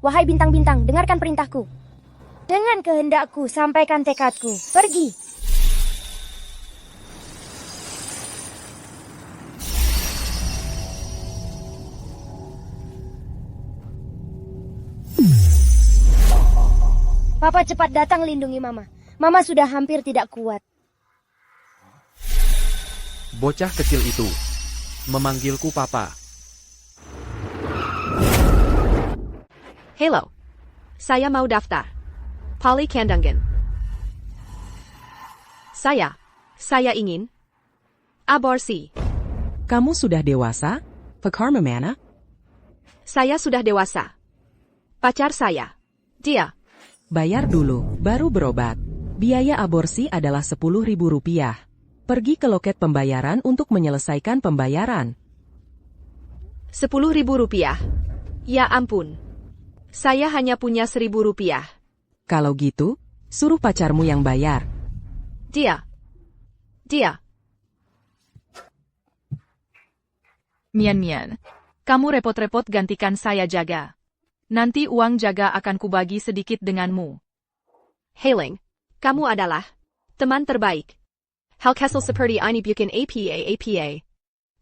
Wahai bintang-bintang, dengarkan perintahku. Dengan kehendakku, sampaikan tekadku. Pergi. Papa cepat datang lindungi Mama. Mama sudah hampir tidak kuat. Bocah kecil itu memanggilku Papa. Halo. Saya mau daftar. Polly Kandangan. Saya ingin aborsi. Kamu sudah dewasa, Pakarma Mana? Saya sudah dewasa. Pacar saya. Dia. Bayar dulu, baru berobat. Biaya aborsi adalah Rp10.000. Pergi ke loket pembayaran untuk menyelesaikan pembayaran. Rp10.000. Ya ampun. Saya hanya punya Rp1.000. Kalau gitu, suruh pacarmu yang bayar. Dia. Mian, kamu repot-repot gantikan saya jaga. Nanti uang jaga akan kubagi sedikit denganmu. Hailing. Kamu adalah teman terbaik. Hal seperti ini bukan apa.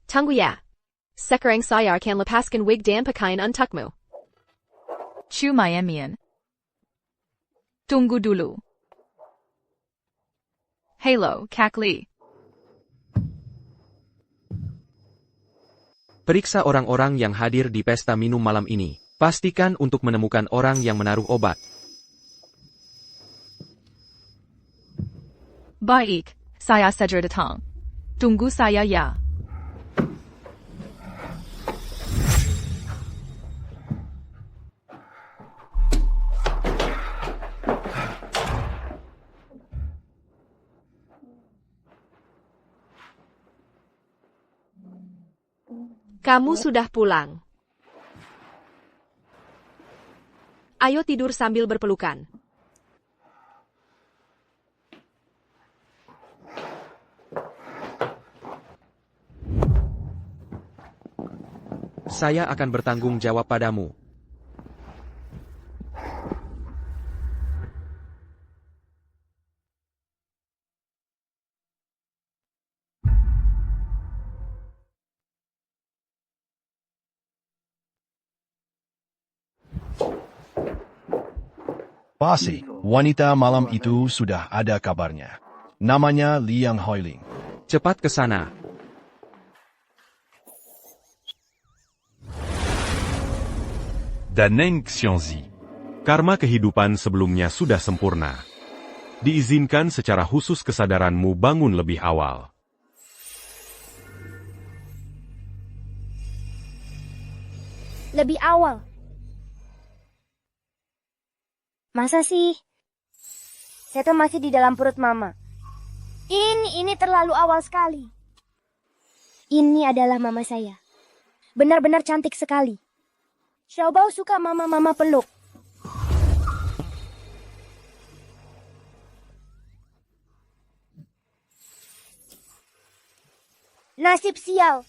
Tunggu ya. Sekarang saya akan lepaskan wig dan pakaian untukmu. Mian. Tunggu dulu. Halo, Kakli. Periksa orang-orang yang hadir di pesta minum malam ini. Pastikan untuk menemukan orang yang menaruh obat. Baik, saya segera datang. Tunggu saya ya. Kamu sudah pulang. Ayo tidur sambil berpelukan. Saya akan bertanggung jawab padamu. Pasti, wanita malam itu sudah ada kabarnya. Namanya Liang Hoiling. Cepat ke sana. Daneng Xiongzi. Karma kehidupan sebelumnya sudah sempurna. Diizinkan secara khusus kesadaranmu bangun lebih awal. Lebih awal. Masa sih? Saya tuh masih di dalam perut Mama. Ini terlalu awal sekali. Ini adalah Mama saya. Benar-benar cantik sekali. Xiaobao suka Mama peluk. Nasib sial.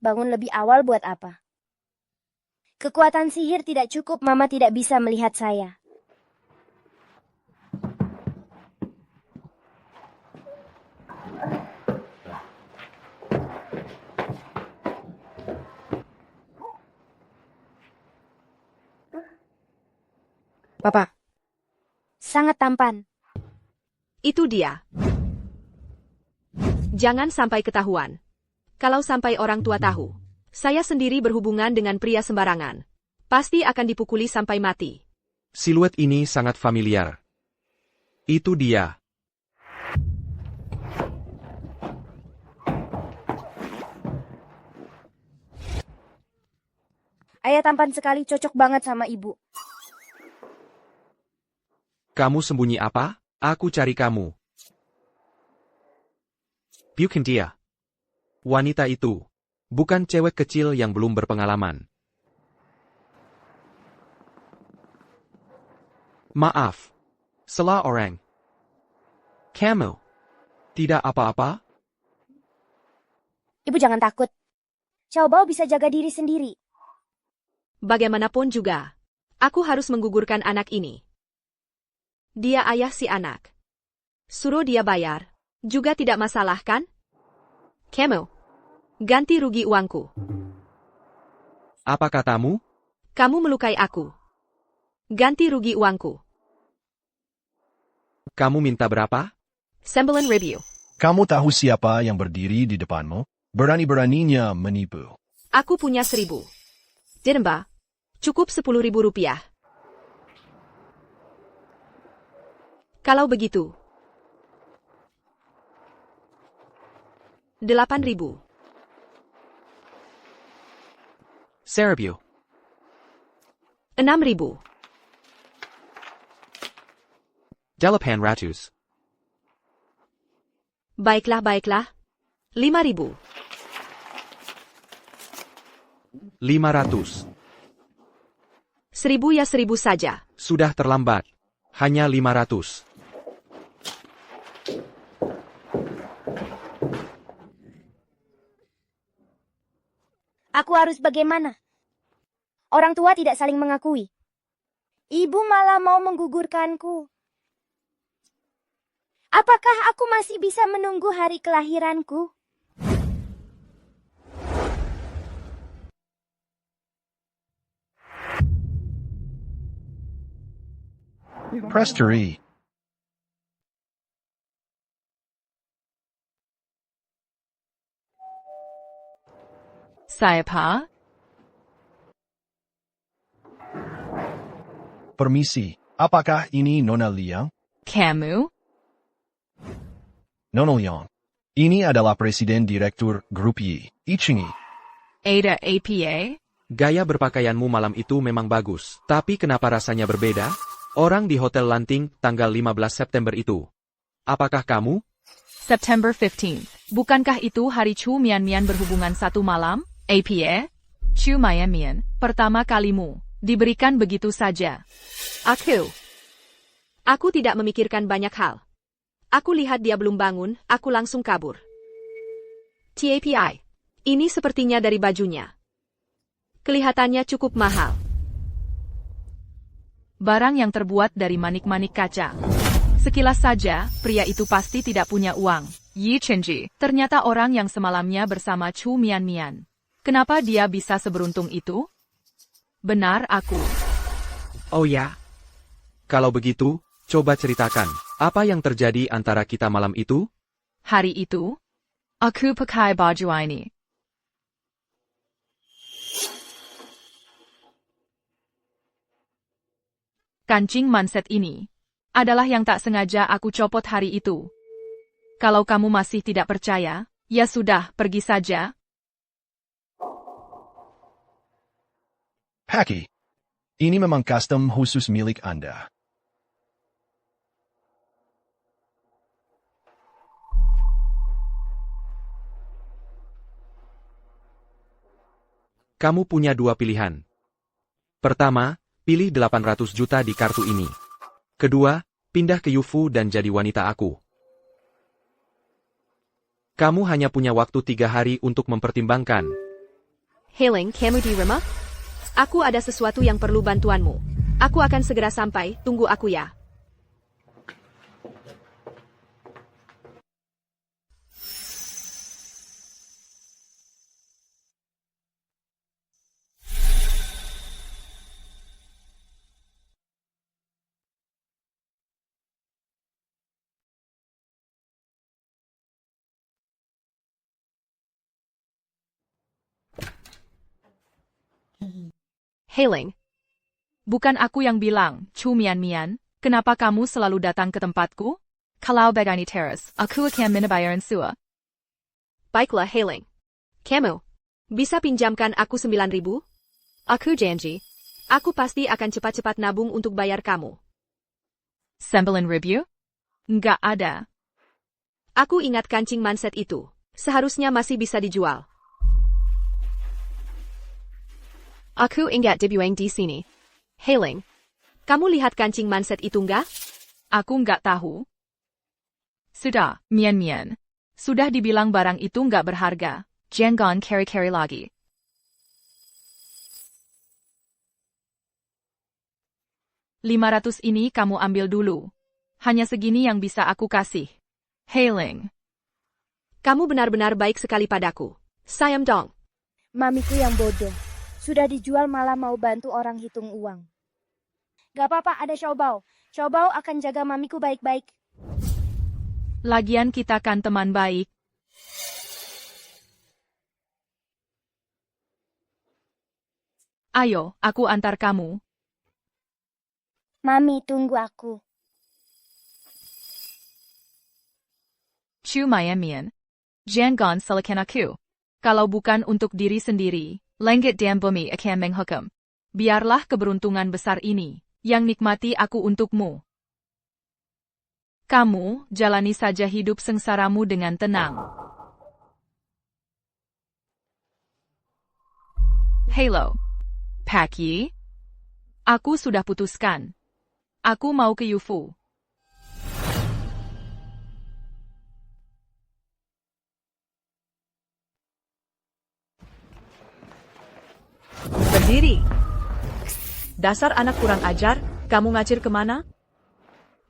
Bangun lebih awal buat apa? Kekuatan sihir tidak cukup, Mama tidak bisa melihat saya. Papa. Sangat tampan. Itu dia. Jangan sampai ketahuan. Kalau sampai orang tua tahu, saya sendiri berhubungan dengan pria sembarangan. Pasti akan dipukuli sampai mati. Siluet ini sangat familiar. Itu dia. Ayah tampan sekali, cocok banget sama ibu. Kamu sembunyi apa? Aku cari kamu. Bukan dia. Wanita itu. Bukan cewek kecil yang belum berpengalaman. Maaf. Salah orang. Kamu. Tidak apa-apa? Ibu jangan takut. Xiaobao bisa jaga diri sendiri. Bagaimanapun juga, aku harus menggugurkan anak ini. Dia ayah si anak. Suruh dia bayar, juga tidak masalah kan? Kamu, ganti rugi uangku. Apa katamu? Kamu melukai aku. Ganti rugi uangku. Kamu minta berapa? 9,000. Kamu tahu siapa yang berdiri di depanmu? Berani-beraninya menipu. Aku punya 1.000. Dinamba, cukup 10.000 rupiah. Kalau begitu, 8.000. Serapio. 6.000. Delapan ratus. Baiklah, baiklah. 5.000. 500. 1.000 ya 1.000 saja. Sudah terlambat. Hanya 500. Aku harus bagaimana? Orang tua tidak saling mengakui. Ibu malah mau menggugurkanku. Apakah aku masih bisa menunggu hari kelahiranku? Press 3. Saya pa? Permisi, apakah ini Nona Liang? Kamu? Nona Liang. Ini adalah Presiden Direktur Grup Y, Ichingi. Ada APA? Gaya berpakaianmu malam itu memang bagus. Tapi kenapa rasanya berbeda? Orang di Hotel Lanting tanggal 15 September itu. Apakah kamu? September 15. Bukankah itu hari Chu Mian Mian berhubungan satu malam? APA? Chu Mian Mian, pertama kalimu. Diberikan begitu saja. Aku tidak memikirkan banyak hal. Aku lihat dia belum bangun, aku langsung kabur. TAPI. Ini sepertinya dari bajunya. Kelihatannya cukup mahal. Barang yang terbuat dari manik-manik kaca. Sekilas saja, pria itu pasti tidak punya uang. Yi Chenji, ternyata orang yang semalamnya bersama Chu Mian Mian. Kenapa dia bisa seberuntung itu? Benar aku. Oh ya? Kalau begitu, coba ceritakan. Apa yang terjadi antara kita malam itu? Hari itu, aku pakai baju ini. Kancing manset ini adalah yang tak sengaja aku copot hari itu. Kalau kamu masih tidak percaya, ya sudah, pergi saja. Paki. Ini memang custom khusus milik Anda. Kamu punya dua pilihan. Pertama, pilih 800 juta di kartu ini. Kedua, pindah ke Yufu dan jadi wanita aku. Kamu hanya punya waktu 3 hari untuk mempertimbangkan. Hailing, kamu di rumah? Aku ada sesuatu yang perlu bantuanmu. Aku akan segera sampai, tunggu aku ya. Hailing. Bukan aku yang bilang, Chu Mian Mian, kenapa kamu selalu datang ke tempatku? Kalau begini terus, aku akan menebayaran sua. Baiklah, Hailing. Kamu, bisa pinjamkan aku 9.000? Aku janji. Aku pasti akan cepat-cepat nabung untuk bayar kamu. 9.000? Nggak ada. Aku ingat kancing manset itu. Seharusnya masih bisa dijual. Aku ingat dibuang di sini. Hailing, kamu lihat kancing manset itu nggak? Aku nggak tahu. Sudah, Mian Mian. Sudah dibilang barang itu nggak berharga. Jangan carry-carry lagi. 500 ini kamu ambil dulu. Hanya segini yang bisa aku kasih. Hailing. Kamu benar-benar baik sekali padaku. Sayam dong. Mamiku yang bodoh. Sudah dijual malah mau bantu orang hitung uang. Gak apa-apa, ada Xiaobao. Xiaobao akan jaga mamiku baik-baik. Lagian kita kan teman baik. Ayo, aku antar kamu. Mami, tunggu aku. Chu Miamian. Jangan salahkan aku. Kalau bukan untuk diri sendiri, langit dan bumi akan menghukum. Biarlah keberuntungan besar ini, yang nikmati aku untukmu. Kamu, jalani saja hidup sengsaramu dengan tenang. Halo. Paki. Aku sudah putuskan. Aku mau ke Yufu. Berdiri. Dasar anak kurang ajar, kamu ngacir kemana?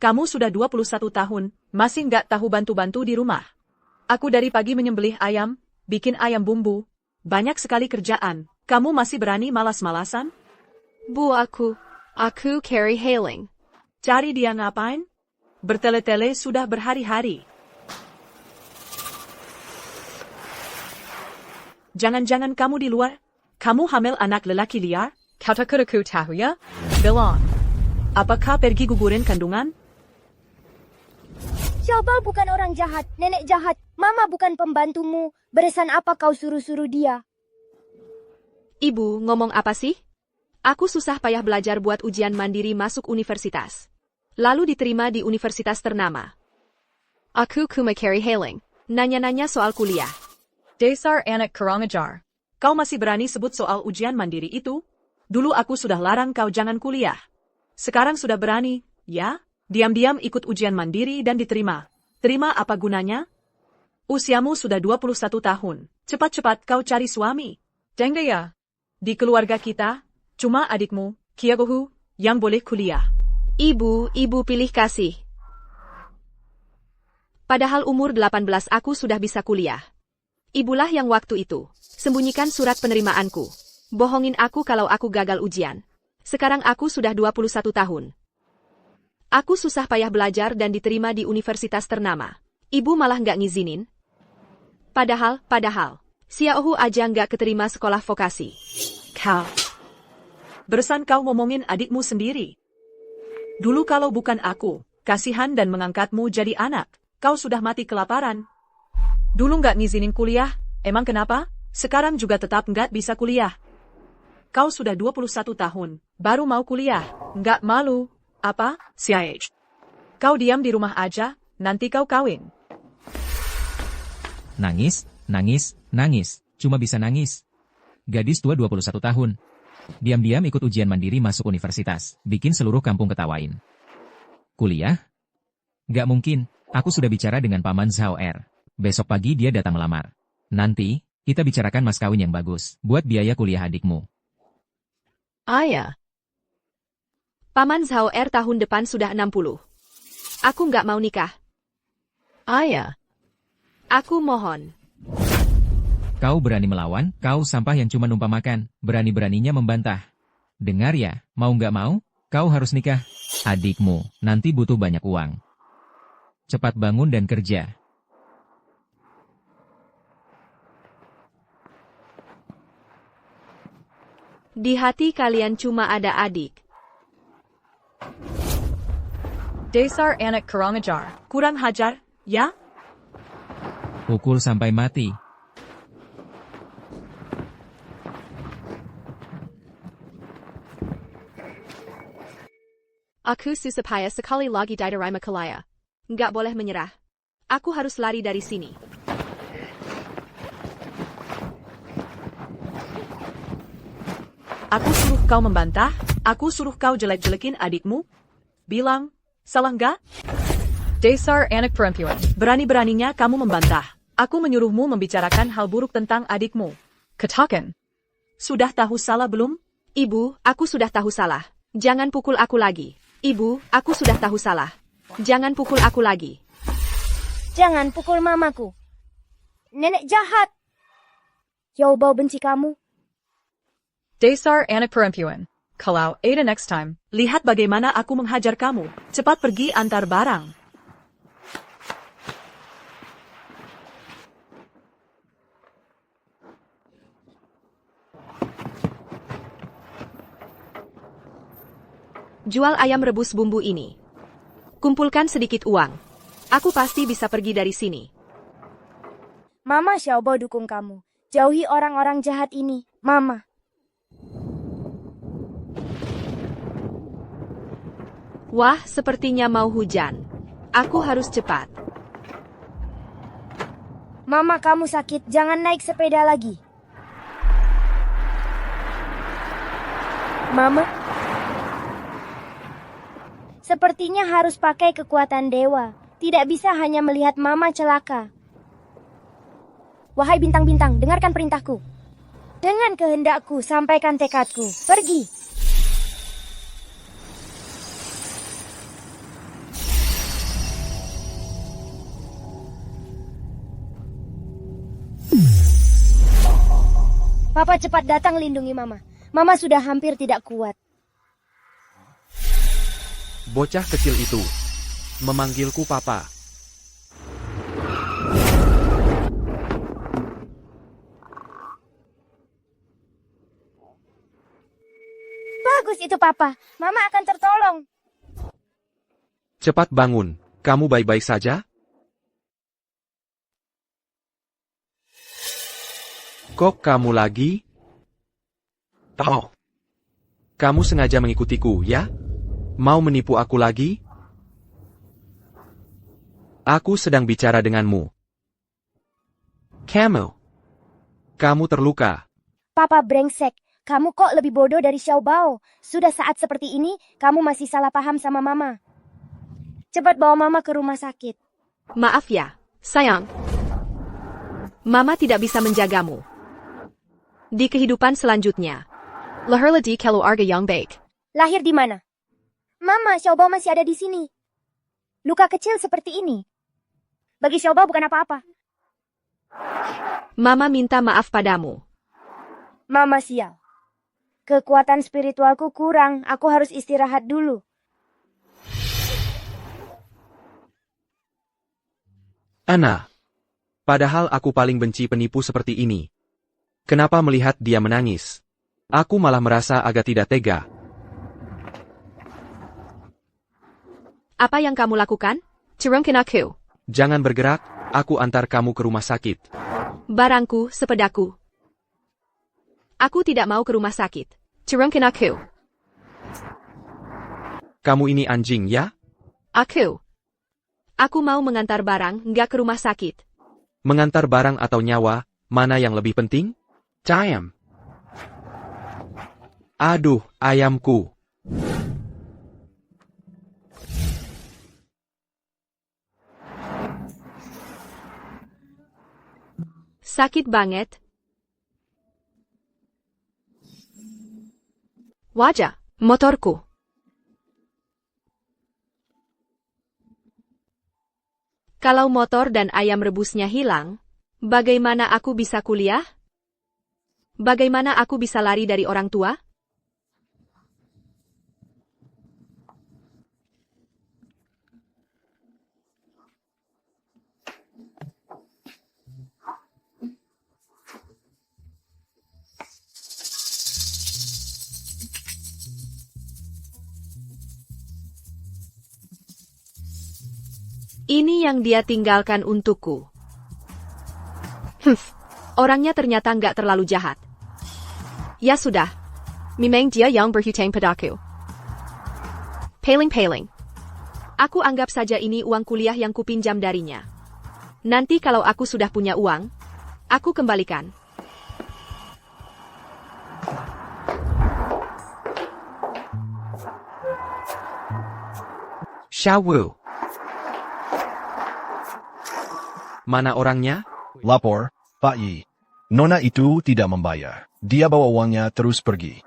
Kamu sudah 21 tahun, masih nggak tahu bantu-bantu di rumah. Aku dari pagi menyembelih ayam, bikin ayam bumbu. Banyak sekali kerjaan. Kamu masih berani malas-malasan? Bu, aku carry Hailing. Cari dia ngapain? Bertele-tele sudah berhari-hari. Jangan-jangan kamu di luar? Kamu hamil anak lelaki liar? Kau tak aku tahu ya? Belon. Apakah pergi gugurin kandungan? Xiaobao bukan orang jahat, nenek jahat. Mama bukan pembantumu. Beresan apa kau suruh-suruh dia? Ibu, ngomong apa sih? Aku susah payah belajar buat ujian mandiri masuk universitas. Lalu diterima di universitas ternama. Aku cuma carry Hailing. Nanya-nanya soal kuliah. Dasar anak kurang ajar. Kau masih berani sebut soal ujian mandiri itu? Dulu aku sudah larang kau jangan kuliah. Sekarang sudah berani, ya? Diam-diam ikut ujian mandiri dan diterima. Terima apa gunanya? Usiamu sudah 21 tahun. Cepat-cepat kau cari suami. Jengde ya. Di keluarga kita, cuma adikmu, Kiagohu, yang boleh kuliah. Ibu pilih kasih. Padahal umur 18 aku sudah bisa kuliah. Ibulah yang waktu itu sembunyikan surat penerimaanku. Bohongin aku kalau aku gagal ujian. Sekarang aku sudah 21 tahun. Aku susah payah belajar dan diterima di universitas ternama. Ibu malah nggak ngizinin. Padahal, Xiaohu aja nggak keterima sekolah vokasi. Kau. Bersan kau ngomongin adikmu sendiri. Dulu kalau bukan aku, kasihan dan mengangkatmu jadi anak, kau sudah mati kelaparan. Dulu nggak ngizinin kuliah, emang kenapa? Sekarang juga tetap nggak bisa kuliah. Kau sudah 21 tahun, baru mau kuliah, nggak malu. Apa, CIH? Kau diam di rumah aja, nanti kau kawin. Nangis, cuma bisa nangis. Gadis tua 21 tahun. Diam-diam ikut ujian mandiri masuk universitas, bikin seluruh kampung ketawain. Kuliah? Gak mungkin, aku sudah bicara dengan Paman Zhao Er. Besok pagi dia datang melamar. Nanti, kita bicarakan mas kawin yang bagus, buat biaya kuliah adikmu. Ayah. Paman Zhao Er tahun depan sudah 60. Aku nggak mau nikah. Ayah. Aku mohon. Kau berani melawan, kau sampah yang cuma numpang makan, berani-beraninya membantah. Dengar ya, mau nggak mau, kau harus nikah. Adikmu, nanti butuh banyak uang. Cepat bangun dan kerja. Di hati kalian cuma ada adik. Dasar anak kurang ajar. Kurang hajar, ya? Pukul sampai mati. Aku susah payah sekali lagi di Dharma Kalaya. Nggak boleh menyerah. Aku harus lari dari sini. Aku suruh kau membantah? Aku suruh kau jelek-jelekin adikmu? Bilang, salah nggak? Dasar anak perempuan. Berani-beraninya kamu membantah. Aku menyuruhmu membicarakan hal buruk tentang adikmu. Katakan. Sudah tahu salah belum? Ibu, aku sudah tahu salah. Jangan pukul aku lagi. Ibu, aku sudah tahu salah. Jangan pukul aku lagi. Jangan pukul mamaku. Nenek jahat. Xiao Bao benci kamu. Dasar anak perempuan. Kalau ada next time. Lihat bagaimana aku menghajar kamu. Cepat pergi antar barang. Jual ayam rebus bumbu ini. Kumpulkan sedikit uang. Aku pasti bisa pergi dari sini. Mama Xiao Bao dukung kamu. Jauhi orang-orang jahat ini, Mama. Wah, sepertinya mau hujan. Aku harus cepat. Mama, kamu sakit. Jangan naik sepeda lagi. Mama, sepertinya harus pakai kekuatan dewa. Tidak bisa hanya melihat Mama celaka. Wahai bintang-bintang, dengarkan perintahku. Dengan kehendakku, sampaikan tekadku. Pergi. Papa cepat datang lindungi Mama. Mama sudah hampir tidak kuat. Bocah kecil itu memanggilku Papa. Bagus itu Papa. Mama akan tertolong. Cepat bangun. Kamu baik-baik saja? Kok kamu lagi? Oh. Kamu sengaja mengikutiku, ya? Mau menipu aku lagi? Aku sedang bicara denganmu. Kamu terluka. Papa brengsek. Kamu kok lebih bodoh dari Xiao Bao. Sudah saat seperti ini, kamu masih salah paham sama Mama. Cepat bawa Mama ke rumah sakit. Maaf ya, sayang. Mama tidak bisa menjagamu. Di kehidupan selanjutnya. Lahirlah di keluarga yang baik. Lahir di mana? Mama, Xiao Bao masih ada di sini. Luka kecil seperti ini. Bagi Xiao Bao bukan apa-apa. Mama minta maaf padamu. Mama sial. Kekuatan spiritualku kurang. Aku harus istirahat dulu. Ana. Padahal aku paling benci penipu seperti ini. Kenapa melihat dia menangis? Aku malah merasa agak tidak tega. Apa yang kamu lakukan? Turunkan aku. Jangan bergerak, aku antar kamu ke rumah sakit. Barangku, sepedaku. Aku tidak mau ke rumah sakit. Turunkan aku. Kamu ini anjing, ya? Aku mau mengantar barang, nggak ke rumah sakit. Mengantar barang atau nyawa, mana yang lebih penting? Ayam. Aduh, ayamku. Sakit banget. Wajah, motorku. Kalau motor dan ayam rebusnya hilang, bagaimana aku bisa kuliah? Bagaimana aku bisa lari dari orang tua? Ini yang dia tinggalkan untukku. Orangnya ternyata nggak terlalu jahat. Ya sudah. Memang dia yang berhutang padaku. Paling-paling. Aku anggap saja ini uang kuliah yang kupinjam darinya. Nanti kalau aku sudah punya uang, aku kembalikan. Xiaowu. Mana orangnya? Lapor, Pak Yi. Nona itu tidak membayar. Dia bawa uangnya terus pergi.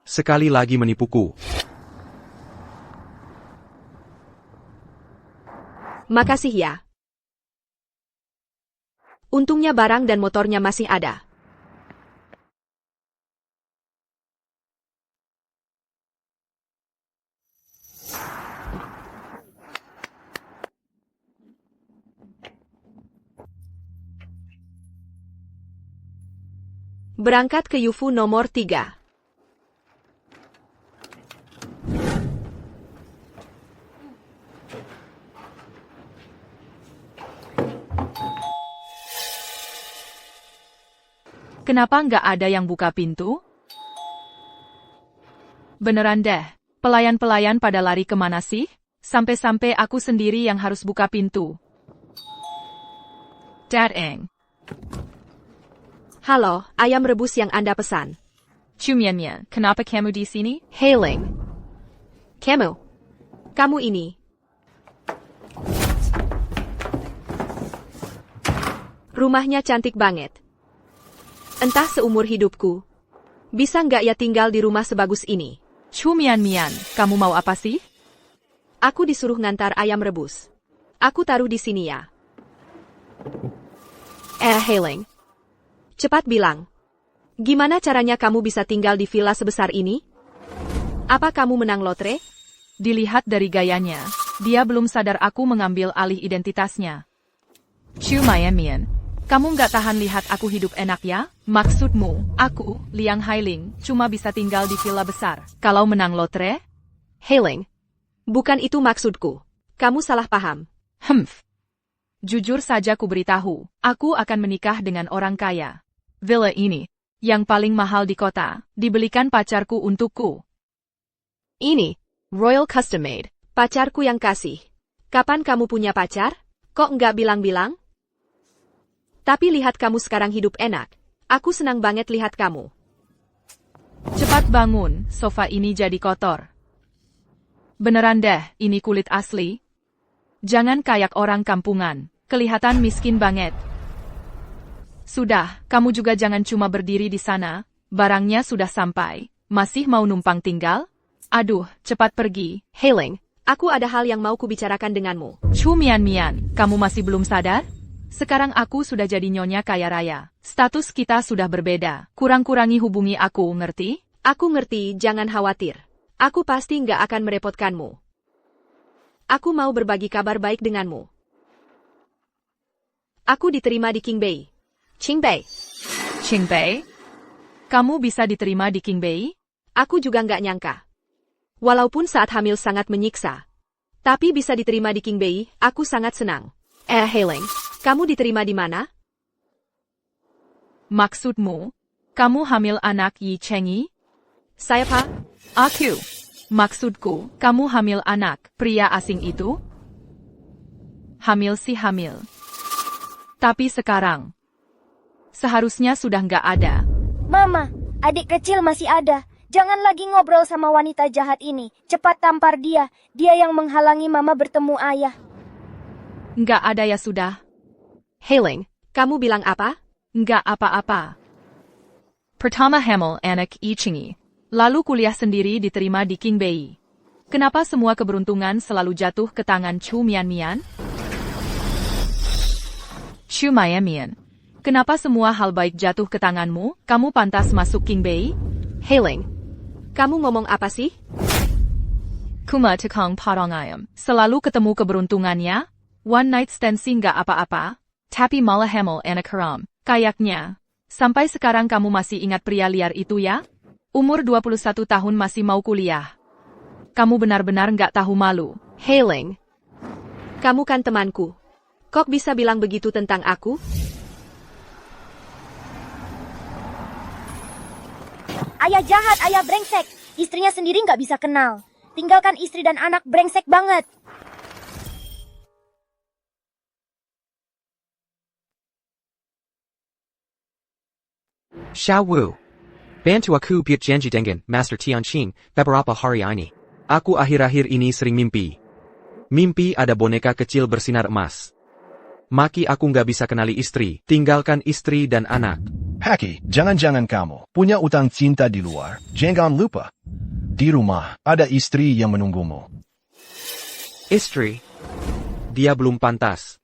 sekali lagi menipuku. Makasih ya. Untungnya barang dan motornya masih ada. Berangkat ke UFO nomor 3. Kenapa nggak ada yang buka pintu? Beneran deh, pelayan-pelayan pada lari kemana sih? Sampai-sampai aku sendiri yang harus buka pintu. Dadeng. Halo, ayam rebus yang Anda pesan. Chumianmian, kenapa kamu di sini? Hailing. Kamu ini. Rumahnya cantik banget. Entah seumur hidupku. Bisa nggak ya tinggal di rumah sebagus ini? Chumianmian, kamu mau apa sih? Aku disuruh ngantar ayam rebus. Aku taruh di sini ya. Hailing. Cepat bilang. Gimana caranya kamu bisa tinggal di villa sebesar ini? Apa kamu menang lotre? Dilihat dari gayanya, dia belum sadar aku mengambil alih identitasnya. Chumianmian, kamu nggak tahan lihat aku hidup enak ya? Maksudmu, aku, Liang Hailing, cuma bisa tinggal di villa besar. Kalau menang lotre? Hailing. Bukan itu maksudku. Kamu salah paham. Jujur saja ku beritahu, aku akan menikah dengan orang kaya. Villa ini, yang paling mahal di kota, dibelikan pacarku untukku. Ini, Royal Custom Made, pacarku yang kasih. Kapan kamu punya pacar? Kok nggak bilang-bilang? Tapi lihat kamu sekarang hidup enak. Aku senang banget lihat kamu. Cepat bangun, sofa ini jadi kotor. Beneran deh, ini kulit asli. Jangan kayak orang kampungan, kelihatan miskin banget. Sudah, kamu juga jangan cuma berdiri di sana, barangnya sudah sampai. Masih mau numpang tinggal? Aduh, cepat pergi. Hailing, aku ada hal yang mau kubicarakan denganmu. Chumianmian, kamu masih belum sadar? Sekarang aku sudah jadi nyonya kaya raya. Status kita sudah berbeda. Kurang-kurangi hubungi aku, ngerti? Aku ngerti, jangan khawatir. Aku pasti nggak akan merepotkanmu. Aku mau berbagi kabar baik denganmu. Aku diterima di Qingbei. Qingbei? Kamu bisa diterima di Qingbei? Aku juga nggak nyangka. Walaupun saat hamil sangat menyiksa. Tapi bisa diterima di Qingbei, aku sangat senang. Hailing, kamu diterima di mana? Maksudmu, kamu hamil anak Yi Chengyi? Saya Pak? Aku. Maksudku, kamu hamil anak pria asing itu? Hamil sih hamil. Tapi sekarang, seharusnya sudah nggak ada. Mama, adik kecil masih ada. Jangan lagi ngobrol sama wanita jahat ini. Cepat tampar dia. Dia yang menghalangi Mama bertemu ayah. Nggak ada ya sudah. Hailing, kamu bilang apa? Nggak apa-apa. Pertama hamil anak Yi Chengyi. Lalu kuliah sendiri diterima di Qingbei. Kenapa semua keberuntungan selalu jatuh ke tangan Chumianmian? Chumianmian, kenapa semua hal baik jatuh ke tanganmu? Kamu pantas masuk Qingbei? Hailing, kamu ngomong apa sih? Kuma tekong potong ayam. Selalu ketemu keberuntungannya? One night stand sih nggak apa-apa. Tapi malah hamil anak haram. Kayaknya. Sampai sekarang kamu masih ingat pria liar itu ya? Umur 21 tahun masih mau kuliah. Kamu benar-benar nggak tahu malu. Hailing, kamu kan temanku. Kok bisa bilang begitu tentang aku? Ayah jahat, ayah brengsek. Istrinya sendiri nggak bisa kenal. Tinggalkan istri dan anak, brengsek banget. Xiao Wu. Bantu aku buat janji dengan Master Tianqing beberapa hari ini. Aku akhir-akhir ini sering mimpi. Mimpi ada boneka kecil bersinar emas. Maki aku nggak bisa kenali istri, tinggalkan istri dan anak. Paki, jangan-jangan kamu punya utang cinta di luar. Jangan lupa, di rumah ada istri yang menunggumu. Istri? Dia belum pantas.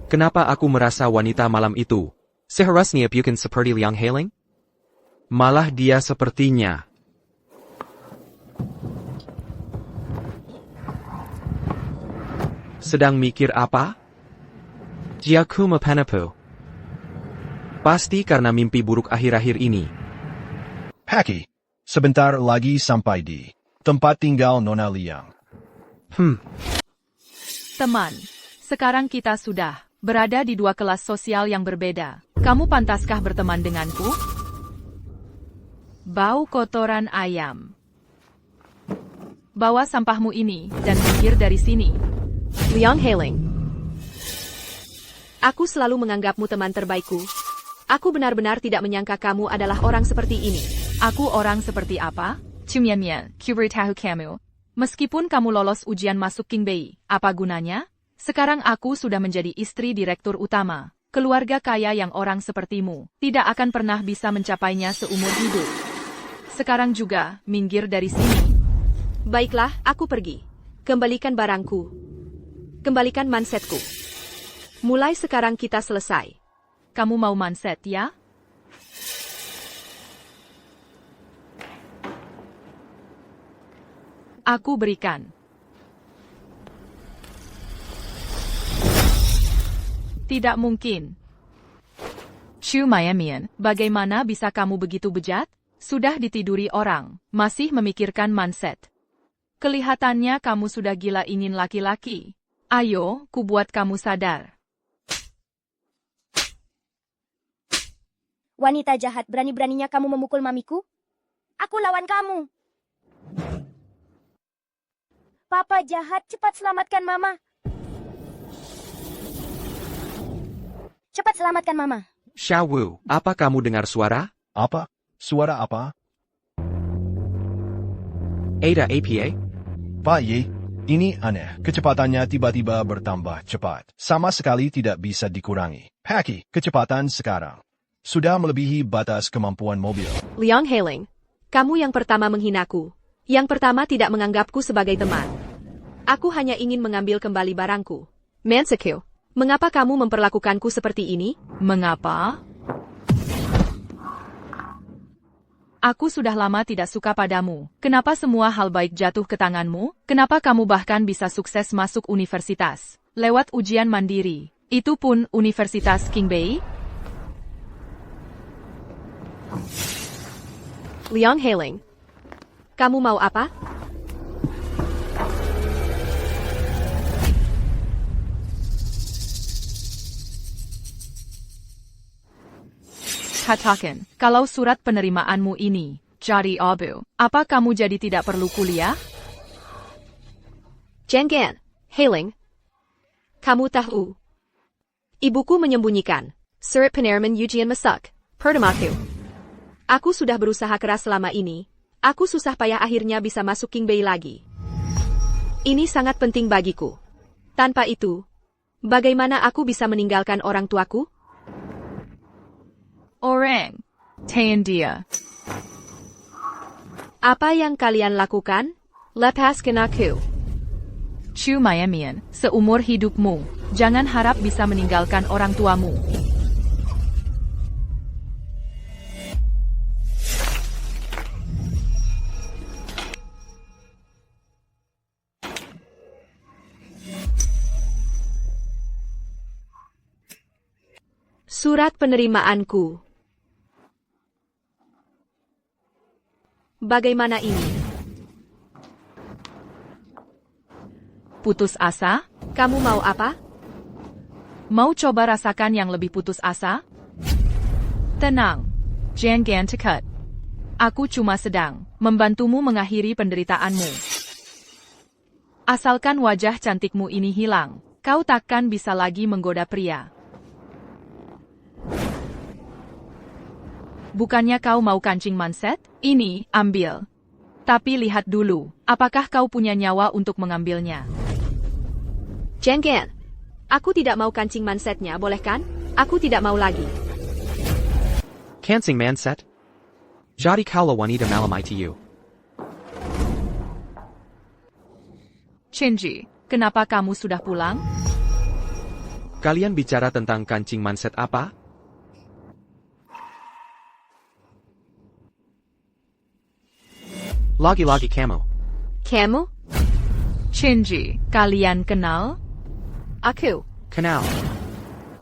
Kenapa aku merasa wanita malam itu seharusnya bukan seperti Liang Heiling? Malah dia sepertinya sedang mikir apa? Jiaku mapanapu. Pasti karena mimpi buruk akhir-akhir ini. Paki, sebentar lagi sampai di tempat tinggal Nona Liang. Teman, sekarang kita sudah berada di dua kelas sosial yang berbeda. Kamu pantaskah berteman denganku? Bau kotoran ayam. Bawa sampahmu ini dan minggir dari sini. Liang Heiling. Aku selalu menganggapmu teman terbaikku. Aku benar-benar tidak menyangka kamu adalah orang seperti ini. Aku orang seperti apa? Cumianmian, kuberitahu kamu. Meskipun kamu lolos ujian masuk King Bei, apa gunanya? Sekarang aku sudah menjadi istri direktur utama. Keluarga kaya yang orang sepertimu tidak akan pernah bisa mencapainya seumur hidup. Sekarang juga, minggir dari sini. Baiklah, aku pergi. Kembalikan barangku. Kembalikan mansetku. Mulai sekarang kita selesai. Kamu mau manset, ya? Aku berikan. Tidak mungkin. Chu Miamian, bagaimana bisa kamu begitu bejat? Sudah ditiduri orang, masih memikirkan manset. Kelihatannya kamu sudah gila ingin laki-laki. Ayo, ku buat kamu sadar. Wanita jahat, berani-beraninya kamu memukul mamiku? Aku lawan kamu. Papa jahat, cepat selamatkan mama. Cepat selamatkan mama. Xiaowu, apa kamu dengar suara? Apa? Suara apa? Ada APA? Pak Ye, ini aneh. Kecepatannya tiba-tiba bertambah cepat. Sama sekali tidak bisa dikurangi. Paki, kecepatan sekarang sudah melebihi batas kemampuan mobil. Liang Heiling, kamu yang pertama menghinaku. Yang pertama tidak menganggapku sebagai teman. Aku hanya ingin mengambil kembali barangku. Manseku, mengapa kamu memperlakukanku seperti ini? Mengapa? Aku sudah lama tidak suka padamu. Kenapa semua hal baik jatuh ke tanganmu? Kenapa kamu bahkan bisa sukses masuk universitas? Lewat ujian mandiri. Itu pun Universitas King Bei? Liang Heiling, kamu mau apa? Katakan, kalau surat penerimaanmu ini jadi abu, apa kamu jadi tidak perlu kuliah? Jangan, Heiling. Kamu tahu. Ibuku menyembunyikan surat penerimaan ujian masuk pertamaku. Aku sudah berusaha keras selama ini. Aku susah payah akhirnya bisa masuk King Bei lagi. Ini sangat penting bagiku. Tanpa itu, bagaimana aku bisa meninggalkan orang tuaku? Orang, tahan dia. Apa yang kalian lakukan? Lepaskan aku. Chu Miamian, seumur hidupmu, jangan harap bisa meninggalkan orang tuamu. Surat penerimaanku. Bagaimana ini? Putus asa? Kamu mau apa? Mau coba rasakan yang lebih putus asa? Tenang. Jangan takut. Aku cuma sedang membantumu mengakhiri penderitaanmu. Asalkan wajah cantikmu ini hilang, kau takkan bisa lagi menggoda pria. Bukannya kau mau kancing manset? Ini, ambil. Tapi lihat dulu, apakah kau punya nyawa untuk mengambilnya? Jenggen. Aku tidak mau kancing mansetnya, boleh kan? Aku tidak mau lagi. Kancing manset? Jadi kaulah wanita malam ITU. Shinji, kenapa kamu sudah pulang? Kalian bicara tentang kancing manset apa? Lagi-lagi kamu. Kamu? Shinji, kalian kenal? Aku. Kenal.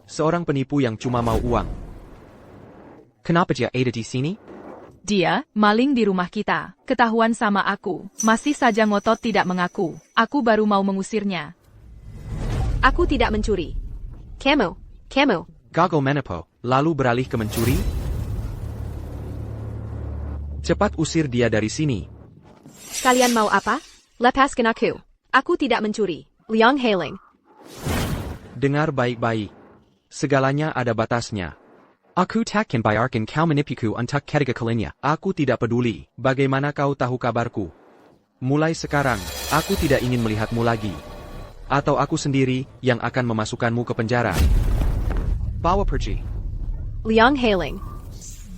Seorang penipu yang cuma mau uang. Kenapa dia ada di sini? Dia, maling di rumah kita. Ketahuan sama aku. Masih saja ngotot tidak mengaku. Aku baru mau mengusirnya. Aku tidak mencuri. Kamu. Gagal menepo, lalu beralih ke mencuri? Cepat usir dia dari sini. Kalian mau apa? Lepaskan aku. Aku tidak mencuri. Liang Heiling. Dengar baik-baik. Segalanya ada batasnya. Aku takkan bayarkan kau menipuku untuk ketiga kalinya. Aku tidak peduli bagaimana kau tahu kabarku. Mulai sekarang, aku tidak ingin melihatmu lagi. Atau aku sendiri yang akan memasukkanmu ke penjara. Bawa pergi. Liang Heiling.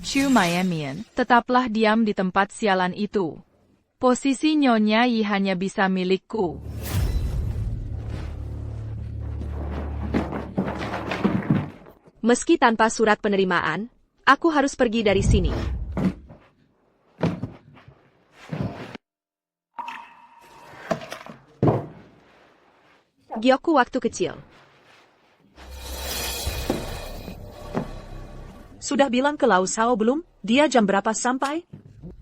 Chu Mianmian, tetaplah diam di tempat sialan itu. Posisi Nyonya Yi hanya bisa milikku. Meski tanpa surat penerimaan, aku harus pergi dari sini. Gyoku waktu kecil. Sudah bilang ke Lau Sao belum? Dia jam berapa sampai?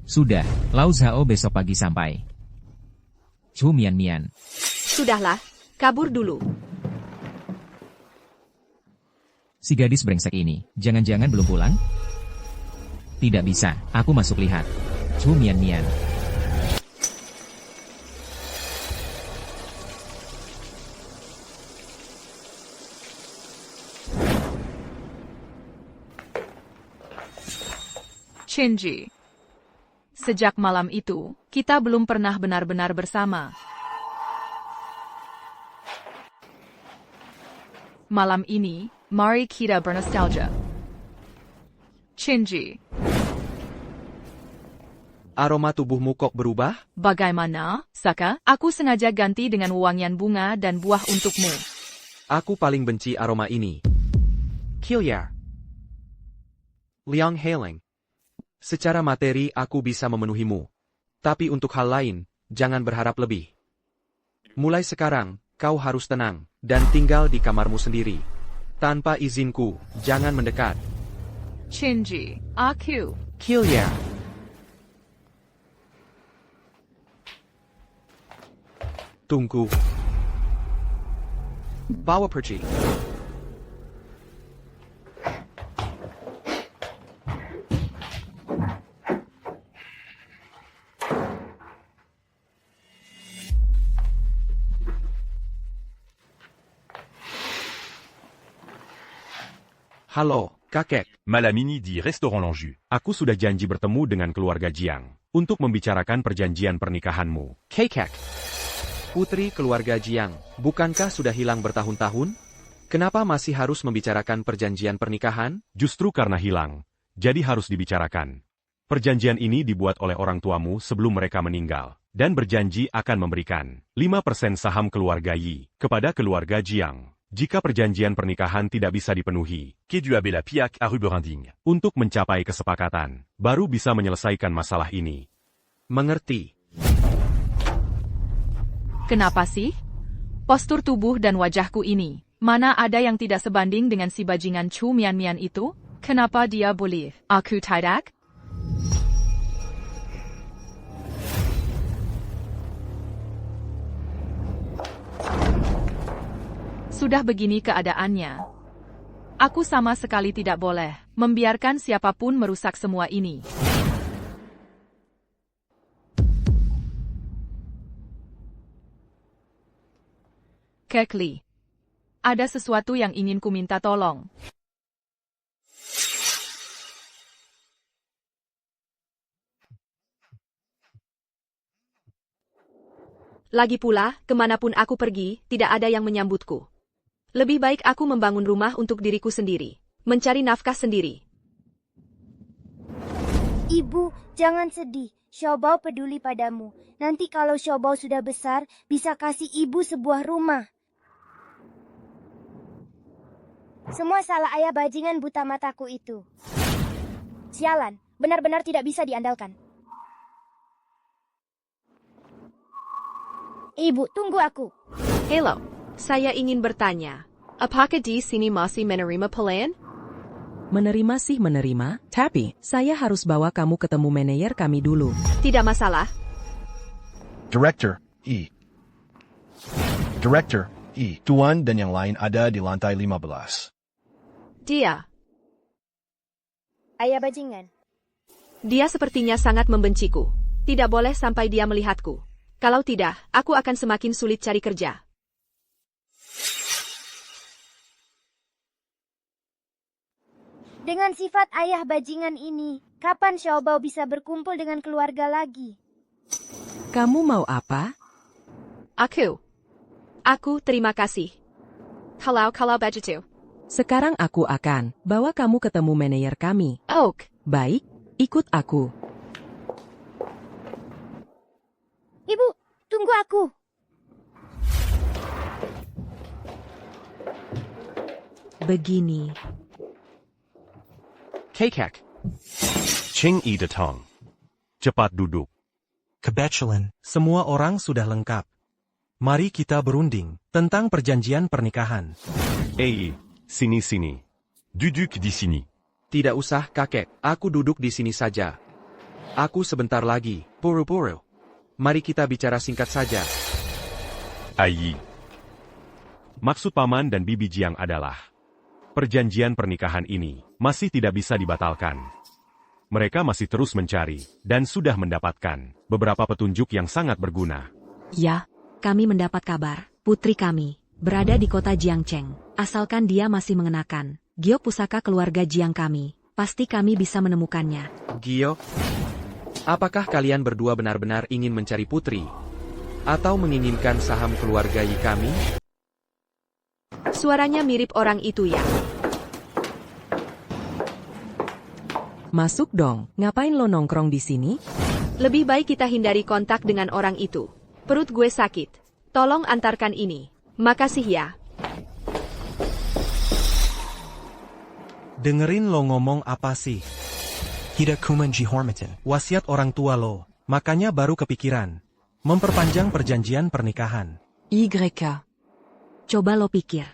Sudah, Lau Zhao besok pagi sampai. Chu Mian. Sudahlah, kabur dulu. Si gadis brengsek ini, jangan-jangan belum pulang? Tidak bisa, aku masuk lihat. Chu Mian. Shinji. Sejak malam itu, kita belum pernah benar-benar bersama. Malam ini, mari kita bernostalgia. Shinji, Aroma tubuhmu kok berubah? bagaimana, Saka? Aku sengaja ganti dengan wangian bunga dan buah untukmu. Aku paling benci aroma ini. Kilyar. Liang Heiling. Secara materi aku bisa memenuhimu. Tapi untuk hal lain, jangan berharap lebih. Mulai sekarang, kau harus tenang, dan tinggal di kamarmu sendiri. Tanpa izinku, jangan mendekat. Shinji, aku. Kilyar. Tunggu. Bawa pergi. Halo, kakek. Malam ini di Restoran Lanju, aku sudah janji bertemu dengan keluarga Jiang untuk membicarakan perjanjian pernikahanmu. Kakek. Putri keluarga Jiang, bukankah sudah hilang bertahun-tahun? Kenapa masih harus membicarakan perjanjian pernikahan? Justru karena hilang, jadi harus dibicarakan. Perjanjian ini dibuat oleh orang tuamu sebelum mereka meninggal, dan berjanji akan memberikan 5% saham keluarga Yi kepada keluarga Jiang. Jika perjanjian pernikahan tidak bisa dipenuhi, untuk mencapai kesepakatan, baru bisa menyelesaikan masalah ini. Mengerti. Kenapa sih? Postur tubuh dan wajahku ini, mana ada yang tidak sebanding dengan si bajingan Chu Mian itu? Kenapa dia boleh? Aku tidak? Sudah begini keadaannya. Aku sama sekali tidak boleh membiarkan siapapun merusak semua ini. Kekli, ada sesuatu yang ingin ku minta tolong. Lagi pula, kemanapun aku pergi, tidak ada yang menyambutku. Lebih baik aku membangun rumah untuk diriku sendiri. Mencari nafkah sendiri. Ibu, jangan sedih. Xiaobao peduli padamu. Nanti kalau Xiaobao sudah besar, bisa kasih ibu sebuah rumah. Semua salah ayah bajingan buta mataku itu. Sialan, benar-benar tidak bisa diandalkan. Ibu, tunggu aku. Hello, saya ingin bertanya. Apakah di sini masih menerima pelayan? Menerima sih menerima, tapi saya harus bawa kamu ketemu manajer kami dulu. Tidak masalah. Director, E. Director, E. Tuan dan yang lain ada di lantai 15. Dia. Ayah bajingan. Dia sepertinya sangat membenciku. Tidak boleh sampai dia melihatku. Kalau tidak, aku akan semakin sulit cari kerja. Dengan sifat ayah bajingan ini, kapan Xiaobao bisa berkumpul dengan keluarga lagi? Kamu mau apa? Aku terima kasih. Kalau begitu. Sekarang aku akan bawa kamu ketemu manajer kami. Oak. Baik, ikut aku. Ibu, tunggu aku. Begini. Kekek. Cheng Yi datang. Cepat duduk. Kebetulan, semua orang sudah lengkap. Mari kita berunding tentang perjanjian pernikahan. Sini. Duduk di sini. Tidak usah, kakek. Aku duduk di sini saja. Aku sebentar lagi. Puru-puru. Mari kita bicara singkat saja. Ayi. Maksud paman dan bibi Jiang adalah perjanjian pernikahan ini masih tidak bisa dibatalkan. Mereka masih terus mencari dan sudah mendapatkan beberapa petunjuk yang sangat berguna. Ya, kami mendapat kabar. Putri kami berada di kota Jiangcheng. Asalkan dia masih mengenakan giok pusaka keluarga Jiang kami, pasti kami bisa menemukannya. Giok? Apakah kalian berdua benar-benar ingin mencari putri? Atau menginginkan saham keluarga Yi kami? Suaranya mirip orang itu ya. Masuk dong, ngapain lo nongkrong di sini? Lebih baik kita hindari kontak dengan orang itu. Perut gue sakit. Tolong antarkan ini. Makasih ya. Dengerin lo ngomong apa sih? Tidak kuman dihormatin. Wasiat orang tua lo, makanya baru kepikiran memperpanjang perjanjian pernikahan. YK. Coba lo pikir.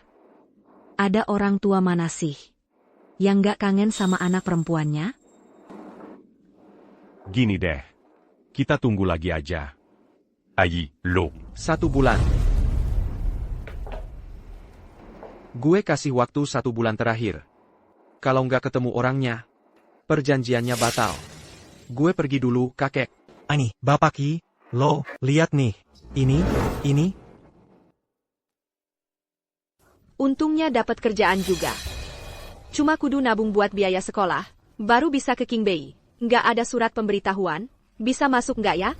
Ada orang tua mana sih yang gak kangen sama anak perempuannya? Gini deh. Kita tunggu lagi aja. Ayi, lo. 1 bulan. Gue kasih waktu 1 bulan terakhir. Kalau nggak ketemu orangnya, perjanjiannya batal. Gue pergi dulu, kakek. Ani, Bapak Ki, lo, lihat nih. Ini. Untungnya dapat kerjaan juga. Cuma kudu nabung buat biaya sekolah, baru bisa ke King Bei. Nggak ada surat pemberitahuan, bisa masuk nggak ya?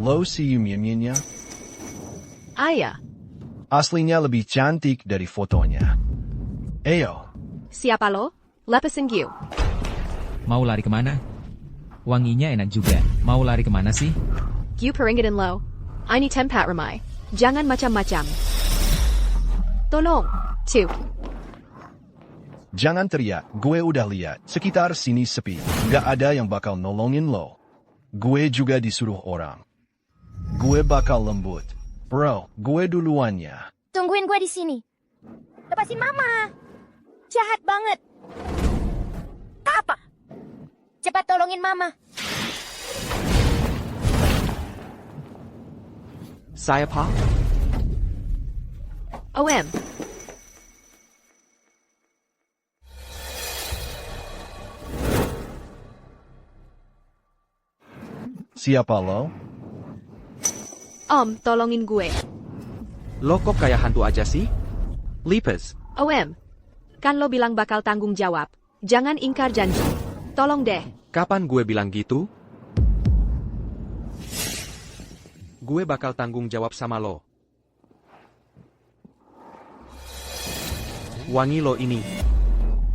Lo si Mian-Miannya? Ayah. Aslinya lebih cantik dari fotonya. Ayo. Siapa lo? Lepasin Gyu. Mau lari kemana? Wanginya enak juga. Mau lari kemana sih? Gyu peringatin lo. Ini tempat ramai. Jangan macam-macam. Tolong. Tuh. Jangan teriak, gue udah lihat. Sekitar sini sepi. Gak ada yang bakal nolongin lo. Gue juga disuruh orang. Gue bakal lembut. Bro, gue duluannya. Tungguin gue di sini. Lepasin mama. Jahat banget. Apa? Cepat tolongin mama. Saya Pak. OM. Siapa lo? Tolongin gue. Lo kok kayak hantu aja sih? Lipes. OM. Kan lo bilang bakal tanggung jawab. Jangan ingkar janji. Tolong deh. Kapan gue bilang gitu? Gue bakal tanggung jawab sama lo. Wangi lo ini.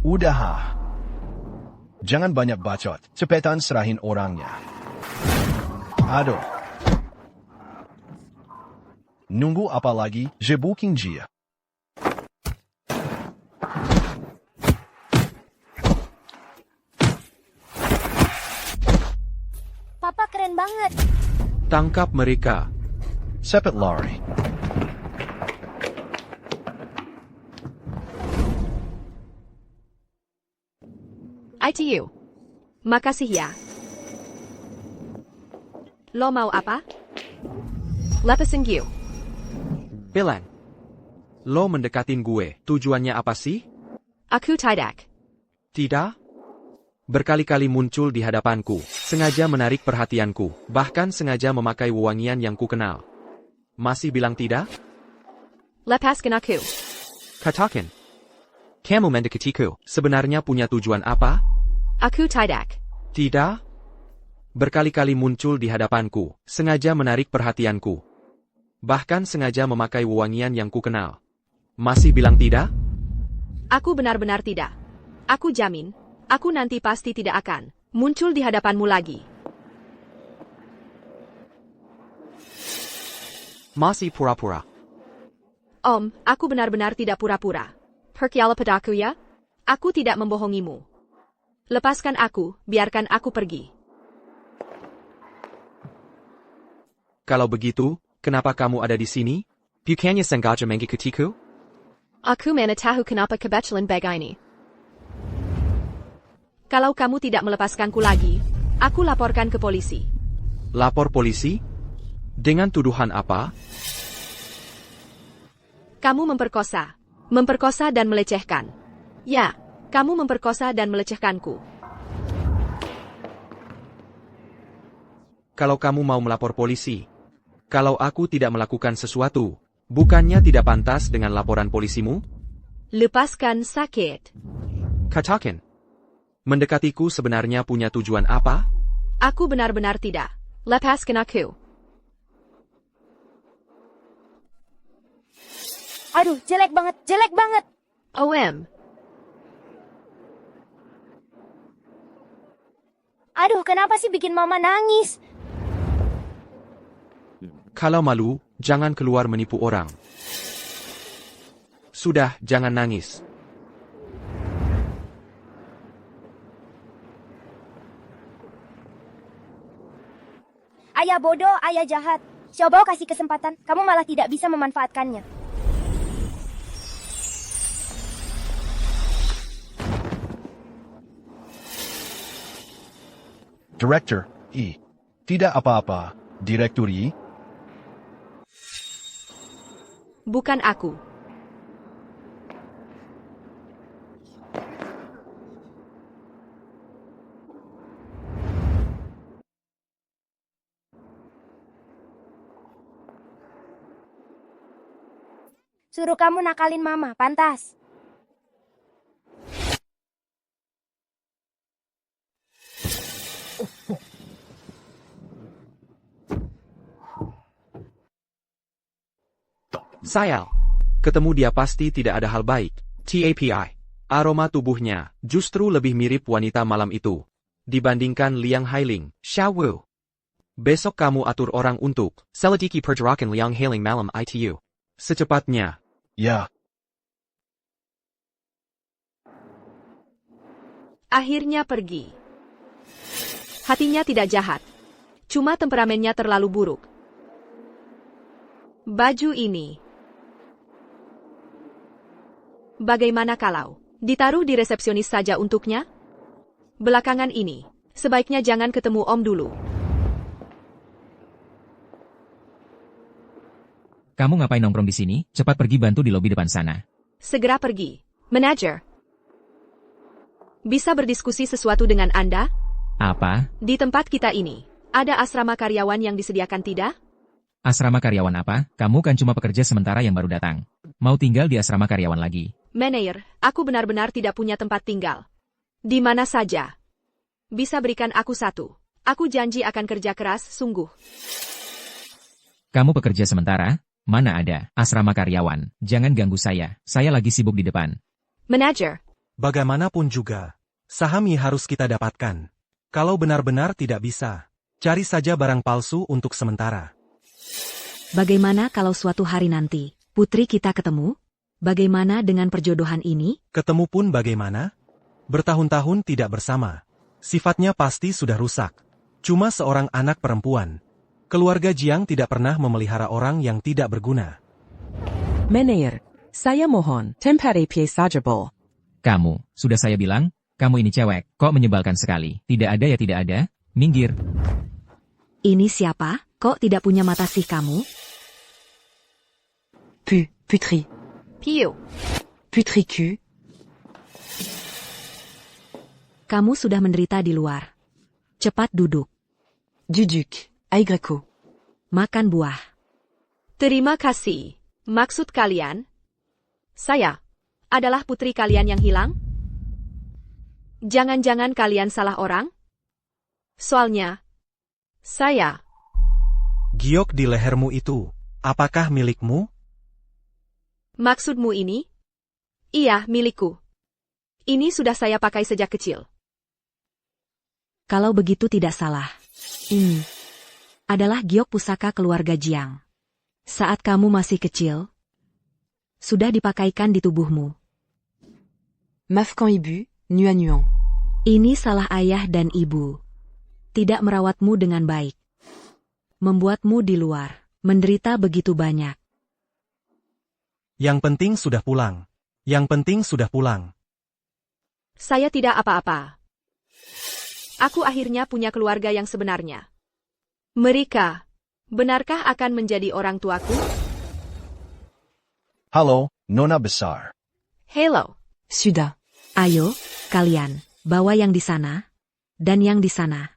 Udah ha. Jangan banyak bacot. Cepetan serahin orangnya. Aduh. Nunggu apa lagi? Jebukin dia. Papa keren banget. Tangkap mereka. Sepet lari. ITU. Makasih ya. Lo mau apa? Lepasin gue. Bilang. Lo mendekatin gue. Tujuannya apa sih? Aku tidak. Tidak? Berkali-kali muncul di hadapanku, sengaja menarik perhatianku, bahkan sengaja memakai wewangian yang ku kenal. Masih bilang tidak? Lepaskan aku. Katakan. Kamu mendekatiku, sebenarnya punya tujuan apa? Aku tidak. Tidak? Berkali-kali muncul di hadapanku, sengaja menarik perhatianku. Bahkan sengaja memakai wewangian yang ku kenal. Masih bilang tidak? Aku benar-benar tidak. Aku jamin, aku nanti pasti tidak akan muncul di hadapanmu lagi. Masih pura-pura. Om, aku benar-benar tidak pura-pura. Percayalah padaku ya. Aku tidak membohongimu. Lepaskan aku, biarkan aku pergi. Kalau begitu, kenapa kamu ada di sini? Bukannya sengaja mengikutiku? Aku mana tahu kenapa kebetulan begini. Kalau kamu tidak melepaskanku lagi, aku laporkan ke polisi. Lapor polisi? Dengan tuduhan apa? Kamu memperkosa dan melecehkan. Ya, kamu memperkosa dan melecehkanku. Kalau kamu mau melapor polisi, kalau aku tidak melakukan sesuatu, bukannya tidak pantas dengan laporan polisimu? Lepaskan sakit. Katakan. Mendekatiku sebenarnya punya tujuan apa? Aku benar-benar tidak. Lepaskan aku. Aduh, jelek banget, jelek banget. OM. Aduh, kenapa sih bikin mama nangis? Kalau malu, jangan keluar menipu orang. Sudah, jangan nangis. Ayah bodoh, ayah jahat. Coba kasih kesempatan, kamu malah tidak bisa memanfaatkannya. Director, I. Tidak apa-apa, Direktur I. Bukan aku. Suruh kamu nakalin mama, pantas. Sayal. Ketemu dia pasti tidak ada hal baik. TAPI. Aroma tubuhnya justru lebih mirip wanita malam itu. Dibandingkan Liang Hailing, Xiaowu. Besok kamu atur orang untuk selidiki pergerakan Liang Hailing malam ITU. Secepatnya. Ya. Akhirnya pergi. Hatinya tidak jahat. Cuma temperamennya terlalu buruk. Baju ini. Bagaimana kalau ditaruh di resepsionis saja untuknya? Belakangan ini, sebaiknya jangan ketemu Om dulu. Kamu ngapain nongkrong di sini? Cepat pergi bantu di lobi depan sana. Segera pergi. Manajer. Bisa berdiskusi sesuatu dengan Anda? Apa? Di tempat kita ini, ada asrama karyawan yang disediakan tidak? Asrama karyawan apa? Kamu kan cuma pekerja sementara yang baru datang. Mau tinggal di asrama karyawan lagi? Manajer, aku benar-benar tidak punya tempat tinggal. Di mana saja. Bisa berikan aku satu. Aku janji akan kerja keras, sungguh. Kamu pekerja sementara? Mana ada asrama karyawan? Jangan ganggu saya lagi sibuk di depan. Manager. Bagaimanapun juga, saham Yi harus kita dapatkan. Kalau benar-benar tidak bisa, cari saja barang palsu untuk sementara. Bagaimana kalau suatu hari nanti, putri kita ketemu? Bagaimana dengan perjodohan ini? Ketemu pun bagaimana? Bertahun-tahun tidak bersama. Sifatnya pasti sudah rusak. Cuma seorang anak perempuan. Keluarga Jiang tidak pernah memelihara orang yang tidak berguna. Meneer, saya mohon, tempere pie sajable. Kamu, sudah saya bilang, kamu ini cewek, kok menyebalkan sekali. Tidak ada ya tidak ada, minggir. Ini siapa? Kok tidak punya mata sih kamu? Putri. Piu. Putriku. Kamu sudah menderita di luar. Cepat duduk. Duduk. Aigreku. Makan buah. Terima kasih. Maksud kalian? Saya adalah putri kalian yang hilang? Jangan-jangan kalian salah orang? Soalnya, saya... Giok di lehermu itu, apakah milikmu? Maksudmu ini? Iya, milikku. Ini sudah saya pakai sejak kecil. Kalau begitu tidak salah. Ini adalah giok pusaka keluarga Jiang. Saat kamu masih kecil, sudah dipakaikan di tubuhmu. Mafkan ibu, nuan. Ini salah ayah dan ibu. Tidak merawatmu dengan baik. Membuatmu di luar, menderita begitu banyak. Yang penting sudah pulang. Yang penting sudah pulang. Saya tidak apa-apa. Aku akhirnya punya keluarga yang sebenarnya. Mereka, benarkah akan menjadi orang tuaku? Halo, Nona Besar. Hello. Sudah. Ayo, kalian, bawa yang di sana, dan yang di sana.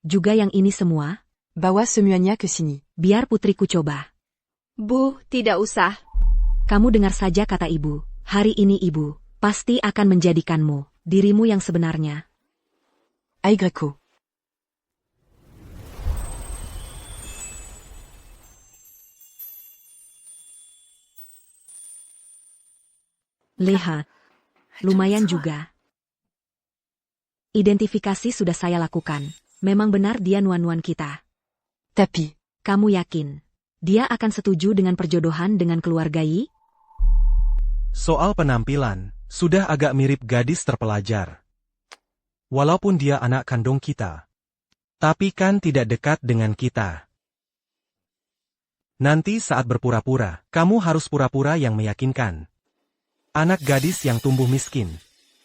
Juga yang ini semua. Bawa semuanya ke sini. Biar putriku coba. Bu, tidak usah. Kamu dengar saja kata ibu. Hari ini ibu, pasti akan menjadikanmu, dirimu yang sebenarnya. Aigreku. Lihat. Lumayan juga. Identifikasi sudah saya lakukan. Memang benar dia nuan-nuan kita. Tapi, kamu yakin dia akan setuju dengan perjodohan dengan keluarga Yi? Soal penampilan, sudah agak mirip gadis terpelajar. Walaupun dia anak kandung kita. Tapi kan tidak dekat dengan kita. Nanti saat berpura-pura, kamu harus pura-pura yang meyakinkan. Anak gadis yang tumbuh miskin.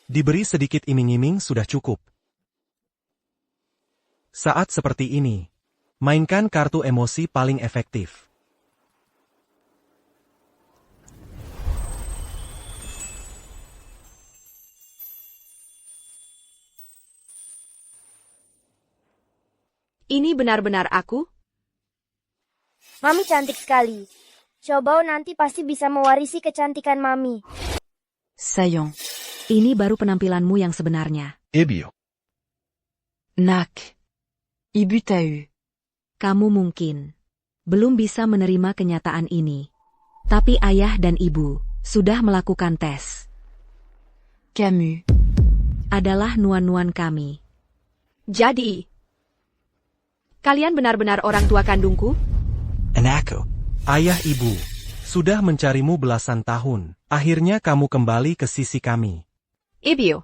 Diberi sedikit iming-iming sudah cukup. Saat seperti ini, mainkan kartu emosi paling efektif. Ini benar-benar aku? Mami cantik sekali. Coba nanti pasti bisa mewarisi kecantikan Mami. sayang. Ini baru penampilanmu yang sebenarnya. Ibu. Nak. Ibu tahu. Kamu mungkin belum bisa menerima kenyataan ini. Tapi ayah dan ibu sudah melakukan tes. Kamu adalah nuan-nuan kami. Jadi, kalian benar-benar orang tua kandungku? Anakku. Ayah ibu sudah mencarimu belasan tahun. Akhirnya kamu kembali ke sisi kami. Ibu.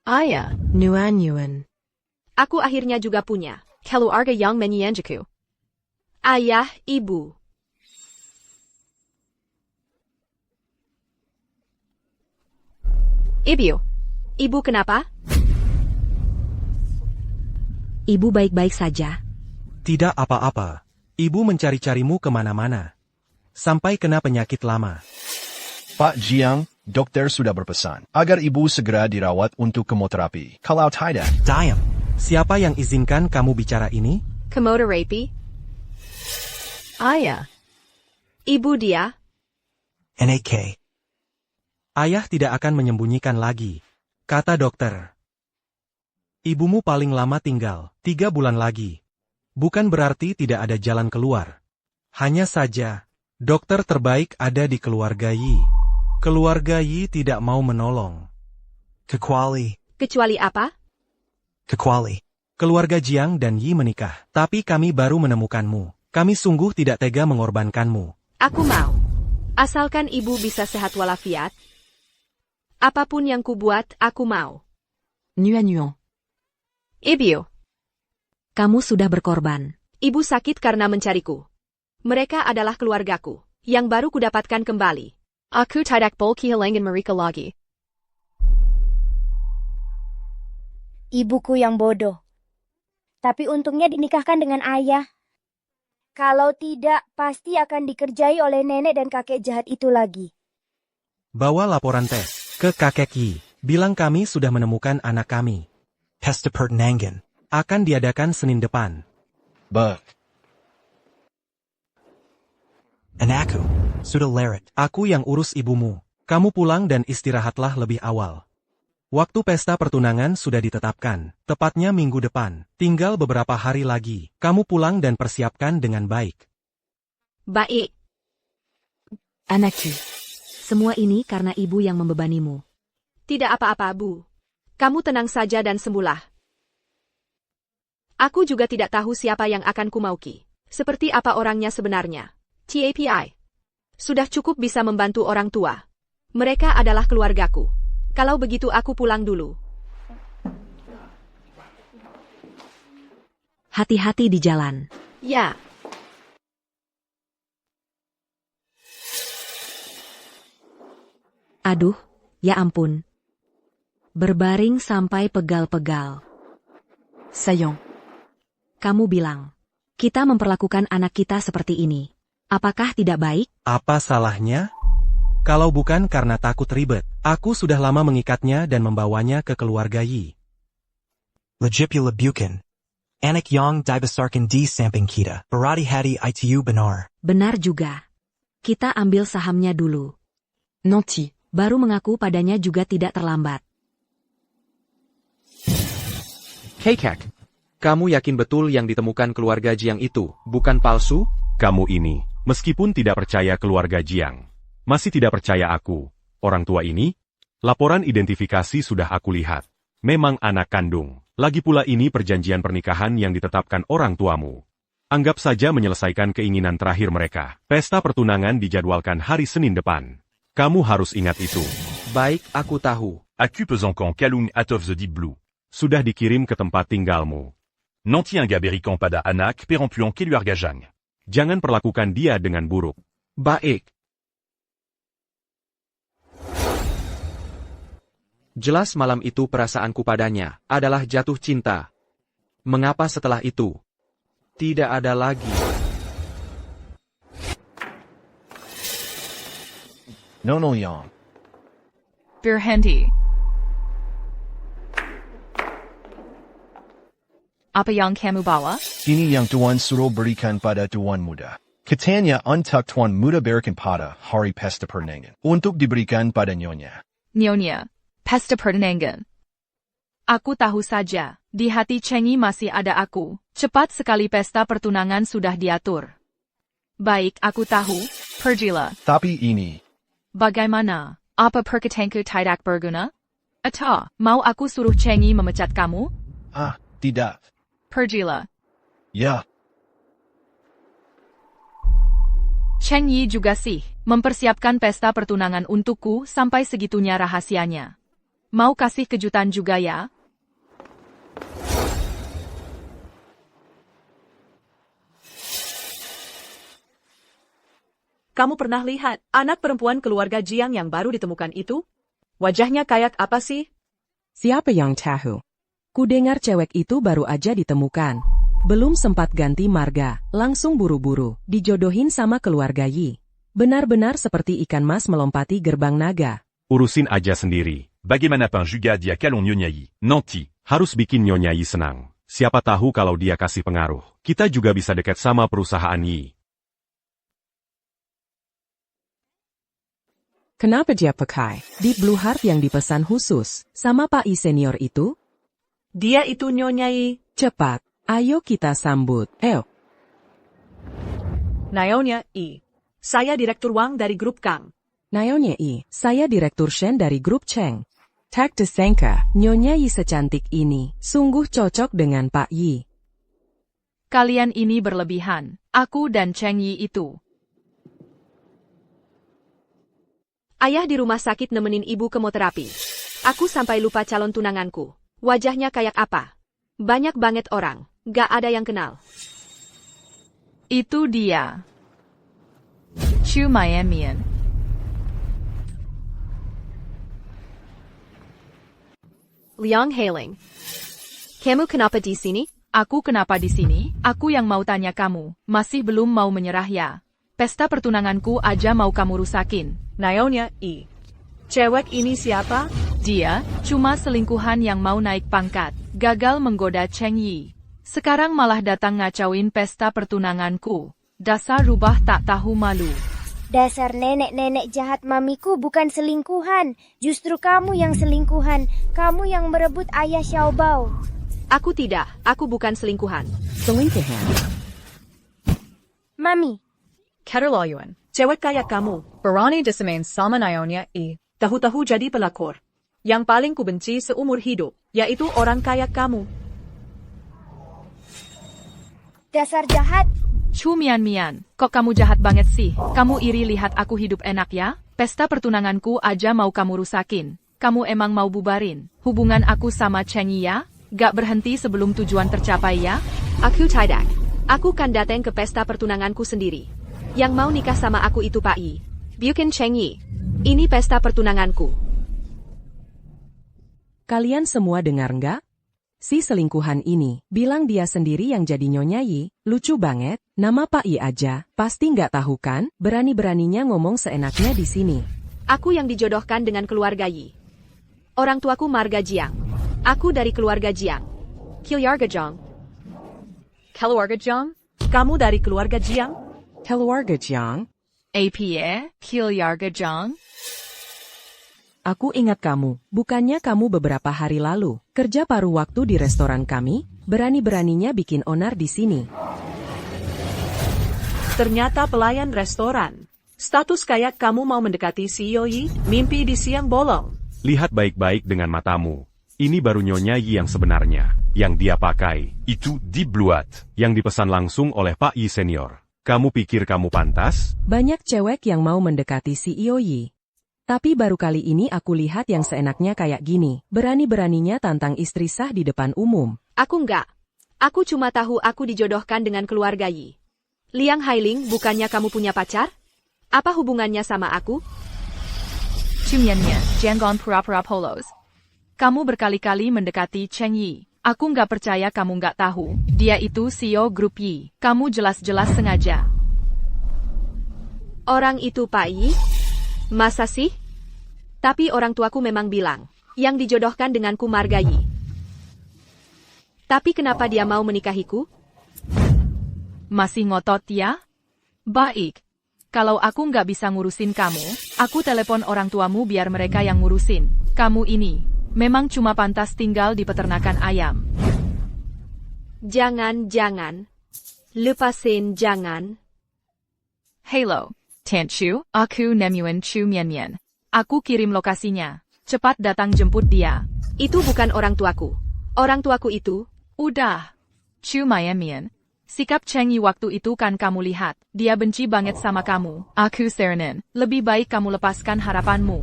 Ayah. nuan. Aku akhirnya juga punya keluarga yang menyanjiku. Ayah, ibu. Ibu kenapa? Ibu baik-baik saja. Tidak apa-apa. Ibu mencari-carimu kemana-mana. Sampai kena penyakit lama. Pak Jiang, dokter sudah berpesan agar ibu segera dirawat untuk kemoterapi. Kalau tidak, Diam. Siapa yang izinkan kamu bicara ini? Chemotherapy? Ayah. Ibu dia? NAK. Ayah tidak akan menyembunyikan lagi, kata dokter. Ibumu paling lama tinggal 3 bulan lagi. Bukan berarti tidak ada jalan keluar. Hanya saja, dokter terbaik ada di keluarga Yi. Keluarga Yi tidak mau menolong. Kecuali apa? Keluarga Jiang dan Yi menikah, tapi kami baru menemukanmu. Kami sungguh tidak tega mengorbankanmu. Aku mau. Asalkan ibu bisa sehat walafiat. Apapun yang kubuat, aku mau. Nuan. Ibu. Kamu sudah berkorban. Ibu sakit karena mencariku. Mereka adalah keluargaku, yang baru kudapatkan kembali. Aku tidak boleh kehilangan mereka lagi. Ibuku yang bodoh. Tapi untungnya dinikahkan dengan ayah. Kalau tidak, pasti akan dikerjai oleh nenek dan kakek jahat itu lagi. Bawa laporan tes ke kakek Yi. Bilang kami sudah menemukan anak kami. Tes pertenangan akan diadakan Senin depan. Anakku sudah leret. Aku yang urus ibumu. Kamu pulang dan istirahatlah lebih awal. Waktu pesta pertunangan sudah ditetapkan, tepatnya minggu depan. Tinggal beberapa hari lagi. Kamu pulang dan persiapkan dengan baik. Baik. Anakku, semua ini karena ibu yang membebanimu. Tidak apa-apa, Bu. Kamu tenang saja dan sembuhlah. Aku juga tidak tahu siapa yang akan kumauki. Seperti apa orangnya sebenarnya. TAPI. Sudah cukup bisa membantu orang tua. Mereka adalah keluargaku. Kalau begitu aku pulang dulu. Hati-hati di jalan. Ya. Aduh, ya ampun. Berbaring sampai pegal-pegal. Sayong. Kamu bilang, kita memperlakukan anak kita seperti ini. Apakah tidak baik? Apa salahnya? Kalau bukan karena takut ribet, aku sudah lama mengikatnya dan membawanya ke keluarga Yi. Legipula bukan. Anak yang dibesarkan di samping kita. Berarti hati itu benar. Benar juga. Kita ambil sahamnya dulu. Nanti, baru mengaku padanya juga tidak terlambat. Kakek, kamu yakin betul yang ditemukan keluarga Jiang itu bukan palsu? Kamu ini, meskipun tidak percaya keluarga Jiang, masih tidak percaya aku, orang tua ini? Laporan identifikasi sudah aku lihat. Memang anak kandung. Lagi pula ini perjanjian pernikahan yang ditetapkan orang tuamu. Anggap saja menyelesaikan keinginan terakhir mereka. Pesta pertunangan dijadwalkan hari Senin depan. Kamu harus ingat itu. Baik, aku tahu. Aku pesankan kalung atov the deep blue. Sudah dikirim ke tempat tinggalmu. Nanti enggak berikan pada anak perempuan keluarga Jiang. Jangan perlakukan dia dengan buruk. Baik. Jelas malam itu perasaanku padanya adalah jatuh cinta. Mengapa setelah itu tidak ada lagi? Nono Yang. Berhenti. Apa yang kamu bawa? Ini yang Tuan suruh berikan pada Tuan muda. Katanya untuk Tuan muda berikan pada hari pesta pertunangan. Untuk diberikan pada Nyonya. Nyonya, pesta pertunangan. Aku tahu saja, di hati Chengi masih ada aku. Cepat sekali pesta pertunangan sudah diatur. Baik, aku tahu, pergilah. Tapi ini. Bagaimana? Apa perkataanku tidak berguna? Atau, mau aku suruh Chengi memecat kamu? Tidak. Pergilah. Ya. Cheng Yi juga sih, mempersiapkan pesta pertunangan untukku sampai segitunya rahasianya. Mau kasih kejutan juga ya? Kamu pernah lihat anak perempuan keluarga Jiang yang baru ditemukan itu? Wajahnya kayak apa sih? Siapa yang tahu? Kudengar cewek itu baru aja ditemukan. Belum sempat ganti marga, langsung buru-buru, dijodohin sama keluarga Yi. Benar-benar seperti ikan mas melompati gerbang naga. Urusin aja sendiri. Bagaimanapun juga dia kalung Nyonya Yi. Nanti. Harus bikin Nyonya Yi senang. Siapa tahu kalau dia kasih pengaruh, kita juga bisa dekat sama perusahaan Yi. Kenapa dia pakai Deep Blue Heart yang dipesan khusus sama Pak I senior itu? Dia itu Nyonya Yi. Cepat, ayo kita sambut. Nyonya I. Saya Direktur Wang dari grup Kang. Nyonya I, saya Direktur Shen dari grup Cheng. Tak disangka, Nyonya Yi secantik ini, sungguh cocok dengan Pak Yi. Kalian ini berlebihan. Aku dan Cheng Yi itu. Ayah di rumah sakit nemenin ibu kemoterapi. Aku sampai lupa calon tunanganku. Wajahnya kayak apa? Banyak banget orang, gak ada yang kenal. Itu dia. Chu Mianmian. Liang Hailing. Kamu kenapa di sini? Aku kenapa di sini? Aku yang mau tanya kamu. Masih belum mau menyerah ya? Pesta pertunanganku aja mau kamu rusakin. Nyonya I. Cewek ini siapa? Dia, cuma selingkuhan yang mau naik pangkat. Gagal menggoda Cheng Yi. Sekarang malah datang ngacauin pesta pertunanganku. Dasar rubah tak tahu malu. Dasar nenek-nenek jahat mamiku bukan selingkuhan. Justru kamu yang selingkuhan. Kamu yang merebut ayah Xiaobao. Aku tidak, aku bukan selingkuhan. Selingkuhan. Mami. Keterlaluan. Cewek kayak kamu, berani disemain sama Nyonya I. Tahu-tahu jadi pelakor. Yang paling kubenci seumur hidup, yaitu orang kayak kamu. Dasar jahat. Chu Mianmian, kok kamu jahat banget sih? Kamu iri lihat aku hidup enak ya? Pesta pertunanganku aja mau kamu rusakin. Kamu emang mau bubarin hubungan aku sama Cheng Yi ya? Gak berhenti sebelum tujuan tercapai ya? Aku tidak. Aku kan datang ke pesta pertunanganku sendiri. Yang mau nikah sama aku itu Pak Yi. Bukan Cheng Yi. Ini pesta pertunanganku. Kalian semua dengar nggak? Si selingkuhan ini, bilang dia sendiri yang jadi Nyonya Yi, lucu banget, nama Pak Yi aja, pasti nggak tahu kan, berani-beraninya ngomong seenaknya di sini. Aku yang dijodohkan dengan keluarga Yi. Orang tuaku marga Jiang. Aku dari keluarga Jiang. Keluarga Jiang. Keluarga Jiang? Kamu dari keluarga Jiang? Keluarga Jiang? APA, Keluarga Jiang? Aku ingat kamu, bukannya kamu beberapa hari lalu, kerja paruh waktu di restoran kami, berani-beraninya bikin onar di sini. Ternyata pelayan restoran. Status kayak kamu mau mendekati CEO Yi, mimpi di siang bolong. Lihat baik-baik dengan matamu. Ini baru Nyonya Yi yang sebenarnya, yang dia pakai. Itu dibluat. Yang dipesan langsung oleh Pak Yi Senior. Kamu pikir kamu pantas? Banyak cewek yang mau mendekati CEO Yi. Tapi baru kali ini aku lihat yang seenaknya kayak gini, berani-beraninya tantang istri sah di depan umum. Aku enggak. Aku cuma tahu aku dijodohkan dengan keluarga Yi. Liang Hailing, bukannya kamu punya pacar? Apa hubungannya sama aku? Chu Mianmian, Jianggon pura-pura polos. Kamu berkali-kali mendekati Cheng Yi. Aku nggak percaya kamu nggak tahu. Dia itu CEO grup Yi. Kamu jelas-jelas sengaja. Orang itu Pak Yi? Masa sih? Tapi orang tuaku memang bilang, yang dijodohkan denganku marga Yi. Tapi kenapa dia mau menikahiku? Masih ngotot ya? Baik. Kalau aku nggak bisa ngurusin kamu, aku telepon orang tuamu biar mereka yang ngurusin. Kamu ini memang cuma pantas tinggal di peternakan ayam. Jangan. Lepasin jangan. Hello, Tanchu, aku Nemuan Chu Mianmian. Aku kirim lokasinya. Cepat datang jemput dia. Itu bukan orang tuaku. Orang tuaku itu... Udah. Chu Mianmian. Sikap Cheng Yi waktu itu kan kamu lihat. Dia benci banget sama kamu. Aku saranin, lebih baik kamu lepaskan harapanmu.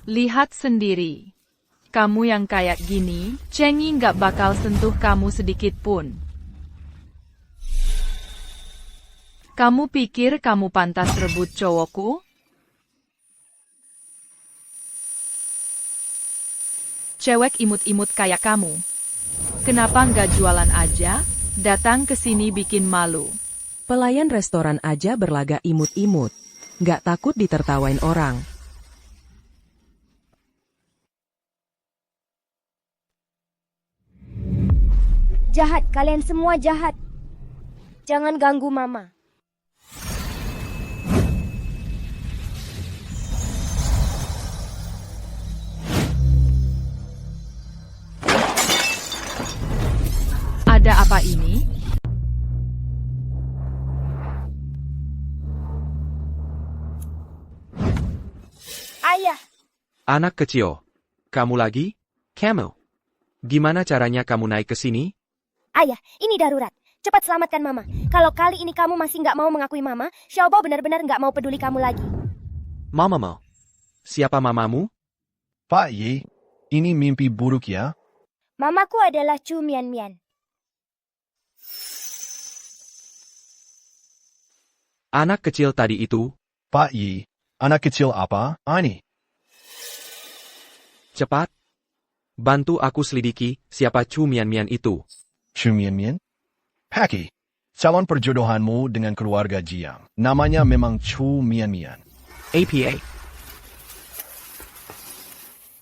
Lihat sendiri. Kamu yang kayak gini, Cheng Yi nggak bakal sentuh kamu sedikit pun. Kamu pikir kamu pantas rebut cowokku? Cewek imut-imut kayak kamu. Kenapa nggak jualan aja? Datang ke sini bikin malu. Pelayan restoran aja berlaga imut-imut. Nggak takut ditertawain orang. Jahat, kalian semua jahat. Jangan ganggu Mama. Ada apa ini? Anak kecil. Kamu lagi? Camel. Gimana caranya kamu naik ke sini? Ayah, ini darurat. Cepat selamatkan Mama. Kalau kali ini kamu masih nggak mau mengakui Mama, Xiaobo benar-benar nggak mau peduli kamu lagi. Mamamu. Siapa mamamu? Pak Yi, ini mimpi buruk ya? Mamaku adalah Chu Mian. Anak kecil tadi itu. Pak Yi, anak kecil apa? Ini. Cepat. Bantu aku selidiki siapa Chu Mian itu. Chu Mian? Paki, calon perjodohanmu dengan keluarga Jiang. Namanya memang Chu Mian. APA.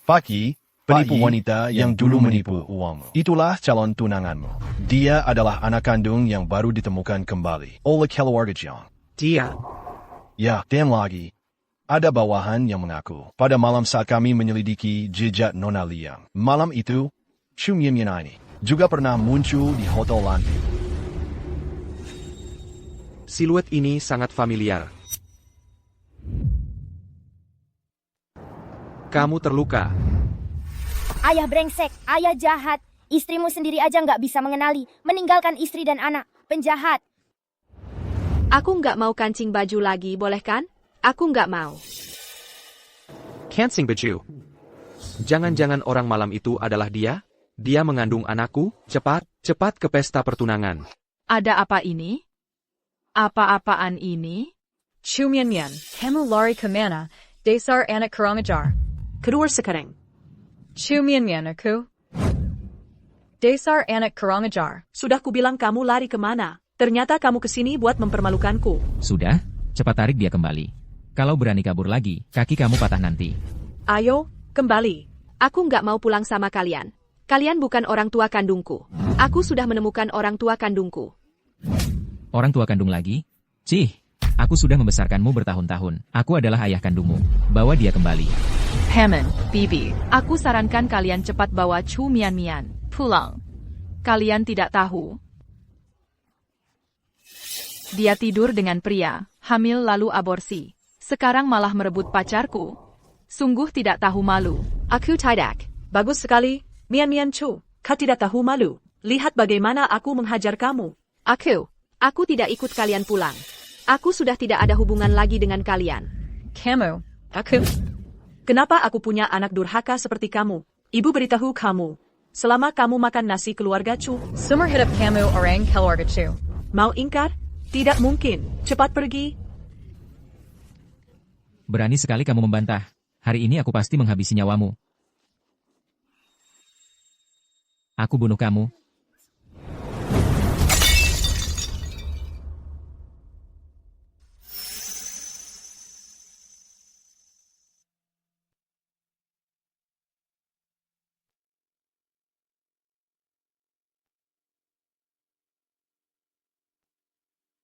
Paki, penipu wanita yang dulu menipu uangmu. Itulah calon tunanganmu. Dia adalah anak kandung yang baru ditemukan kembali oleh keluarga Jiang. Dia. Ya, dan lagi. Ada bawahan yang mengaku. Pada malam saat kami menyelidiki jejak Nona Liang. Malam itu, Chu Mian ini juga pernah muncul di hotel lantai. Siluet ini sangat familiar. Kamu terluka. Ayah brengsek, ayah jahat. Istrimu sendiri aja nggak bisa mengenali. Meninggalkan istri dan anak. Penjahat. Aku nggak mau kancing baju lagi, boleh kan? Aku nggak mau. Kancing baju. Jangan-jangan orang malam itu adalah dia? Dia mengandung anakku? Cepat ke pesta pertunangan. Ada apa ini? Apa-apaan ini? Chu Mian, kamu lari kemana? Dasar anak kurang ajar. Keluar sekarang. Chu Mian aku. Dasar anak kurang ajar. Sudah kubilang kamu lari kemana? Ternyata kamu kesini buat mempermalukanku. Sudah, cepat tarik dia kembali. Kalau berani kabur lagi, kaki kamu patah nanti. Ayo, kembali. Aku nggak mau pulang sama kalian. Kalian bukan orang tua kandungku. Aku sudah menemukan orang tua kandungku. Orang tua kandung lagi? Cih, aku sudah membesarkanmu bertahun-tahun. Aku adalah ayah kandungmu. Bawa dia kembali. Hammond, Bibi, aku sarankan kalian cepat bawa Chu Mian pulang. Kalian tidak tahu. Dia tidur dengan pria, hamil lalu aborsi. Sekarang malah merebut pacarku. Sungguh tidak tahu malu. Aku tidak. Bagus sekali, Mian Chu. Kau tidak tahu malu. Lihat bagaimana aku menghajar kamu. Aku tidak ikut kalian pulang. Aku sudah tidak ada hubungan lagi dengan kalian. Kamu. Kenapa aku punya anak durhaka seperti kamu? Ibu beritahu kamu. Selama kamu makan nasi keluarga Chu. Sumber hidup kamu orang keluarga Chu. Mau ingkar? Tidak mungkin. Cepat pergi. Berani sekali kamu membantah. Hari ini aku pasti menghabisi nyawamu. Aku bunuh kamu.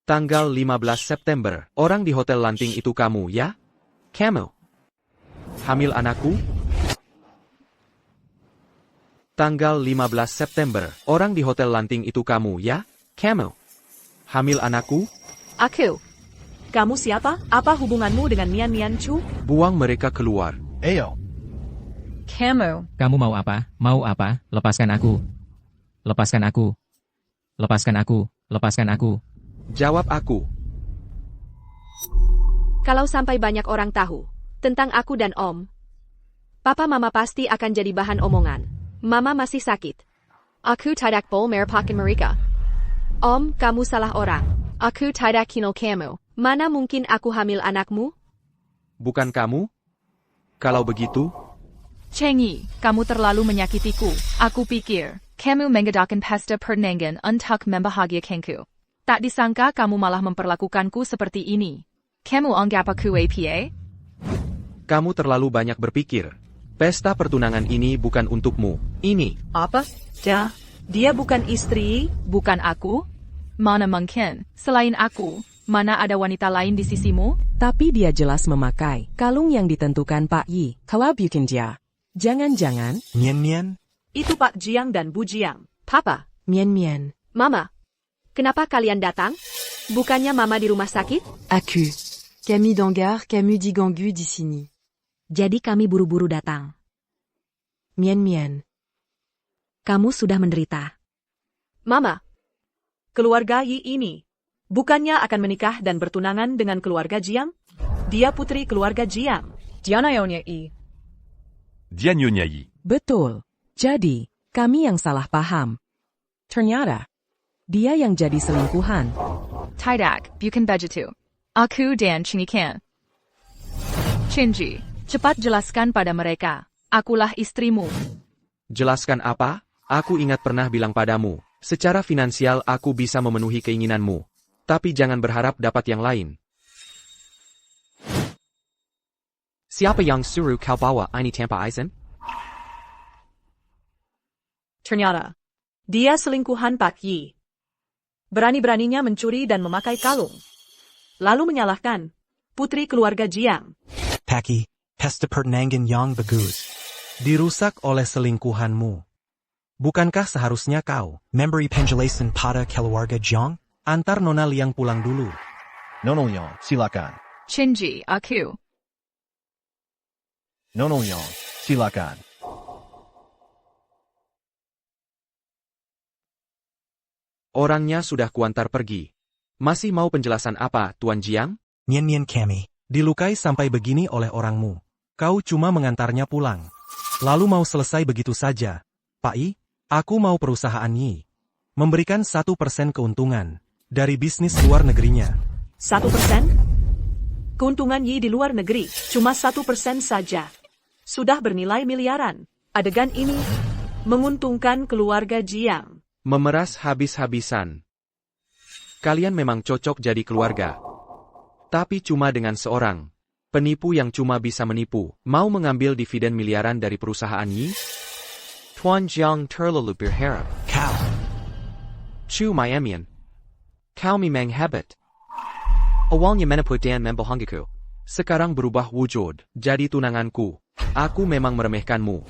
Tanggal 15 September. Orang di hotel lanting itu kamu, ya? Kamu. Hamil anakku? Tanggal 15 September. Orang di hotel lanting itu kamu, ya? Kamu. Hamil anakku? Aku. Kamu siapa? Apa hubunganmu dengan Mian Chu? Buang mereka keluar. Ayo. Kamu. Kamu mau apa? Mau apa? Lepaskan aku. Lepaskan aku. Lepaskan aku. Lepaskan aku. Jawab aku. Kalau sampai banyak orang tahu tentang aku dan Om, Papa Mama pasti akan jadi bahan omongan. Mama masih sakit. Aku tidak boleh merupakan mereka. Om, kamu salah orang. Aku tidak kenal kamu. Mana mungkin aku hamil anakmu? Bukan kamu? Kalau begitu? Chengi, kamu terlalu menyakitiku. Aku pikir, kamu mengadakan pesta pertunangan untuk membahagiakanku. Tak disangka kamu malah memperlakukanku seperti ini. Kamu anggap aku APA? Kamu terlalu banyak berpikir. Pesta pertunangan ini bukan untukmu. Ini. Apa? Dia bukan istri? Bukan aku? Mana mungkin? Selain aku, mana ada wanita lain di sisimu? Tapi dia jelas memakai kalung yang ditentukan Pak Yi. Kalau bikin dia. Jangan-jangan. Mian. Itu Pak Jiang dan Bu Jiang. Papa. Mian. Mama. Kenapa kalian datang? Bukannya Mama di rumah sakit? Aku. Camille Dangar, Camus Digangu di sini. Jadi kami buru-buru datang. Mian-mian. Kamu sudah menderita. Mama, keluarga Yi ini bukannya akan menikah dan bertunangan dengan keluarga Jiang? Dia putri keluarga Jiang. Dianayonya I. Dia Nyonya Yi. Betul. Jadi, kami yang salah paham. Ternyata, dia yang jadi selingkuhan. Tidak, bukan begitu. Aku dan Chinikan. Chinji, cepat jelaskan pada mereka. Akulah istrimu. Jelaskan apa? Aku ingat pernah bilang padamu, secara finansial aku bisa memenuhi keinginanmu. Tapi jangan berharap dapat yang lain. Siapa yang suruh kau bawa ini tanpa izin? Ternyata, dia selingkuhan Pak Yi. Berani-beraninya mencuri dan memakai kalung. Lalu menyalahkan putri keluarga Jiang. Paki, pesta pertenangan yang bagus. Dirusak oleh selingkuhanmu. Bukankah seharusnya kau Memberi penjelasan pada keluarga Jiang? antar Nona Liang pulang dulu? Nona Liang, silakan. Chinji, aku. Nona Liang, silakan. Orangnya sudah kuantar pergi. Masih mau penjelasan apa, Tuan Jiang? Mian kami. Dilukai sampai begini oleh orangmu. Kau cuma mengantarnya pulang. Lalu mau selesai begitu saja. Pak I, aku mau perusahaan Yi memberikan 1% keuntungan dari bisnis luar negerinya. 1%? Keuntungan Yi di luar negeri cuma 1% saja. Sudah bernilai miliaran. Adegan ini menguntungkan keluarga Jiang. Memeras habis-habisan. Kalian memang cocok jadi keluarga. Tapi cuma dengan seorang penipu yang cuma bisa menipu, mau mengambil dividen miliaran dari perusahaan Yi? Tuan Jiang terlalu berharap. Kau. Chu Miamian. Kau memang hebat. Awalnya menipu dan membohongiku. Sekarang berubah wujud, jadi tunanganku. Aku memang meremehkanmu.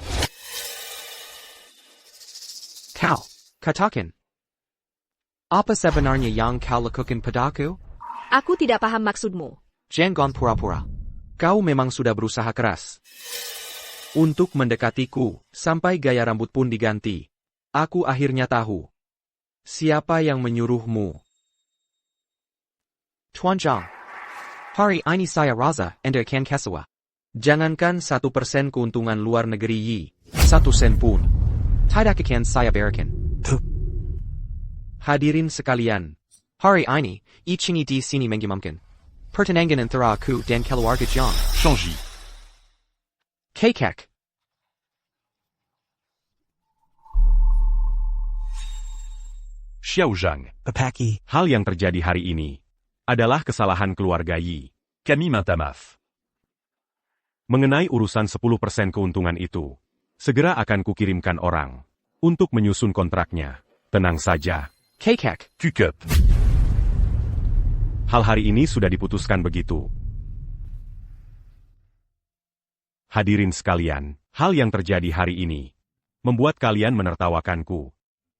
Kau, katakan. Apa sebenarnya yang kau lakukan padaku? Aku tidak paham maksudmu. Jangan pura-pura. Kau memang sudah berusaha keras untuk mendekatiku, sampai gaya rambut pun diganti. Aku akhirnya tahu siapa yang menyuruhmu. Tuan Jiang, hari ini saya rasa Anda akan kecewa. Jangankan 1% keuntungan luar negeri Yi, 1 sen pun tidak akan saya berikan. Hadirin sekalian, hari ini, Ichini di sini mengumumkan pertenangan antara aku dan keluarga Jiang. Changi. Kekek. Xiao Zhang. Paki. Hal yang terjadi hari ini adalah kesalahan keluarga Yi. Kami minta maaf. Mengenai urusan 10% keuntungan itu, segera akan kukirimkan orang untuk menyusun kontraknya. Tenang saja. Kekek. Cukup. Hal hari ini sudah diputuskan begitu. Hadirin sekalian, hal yang terjadi hari ini membuat kalian menertawakanku.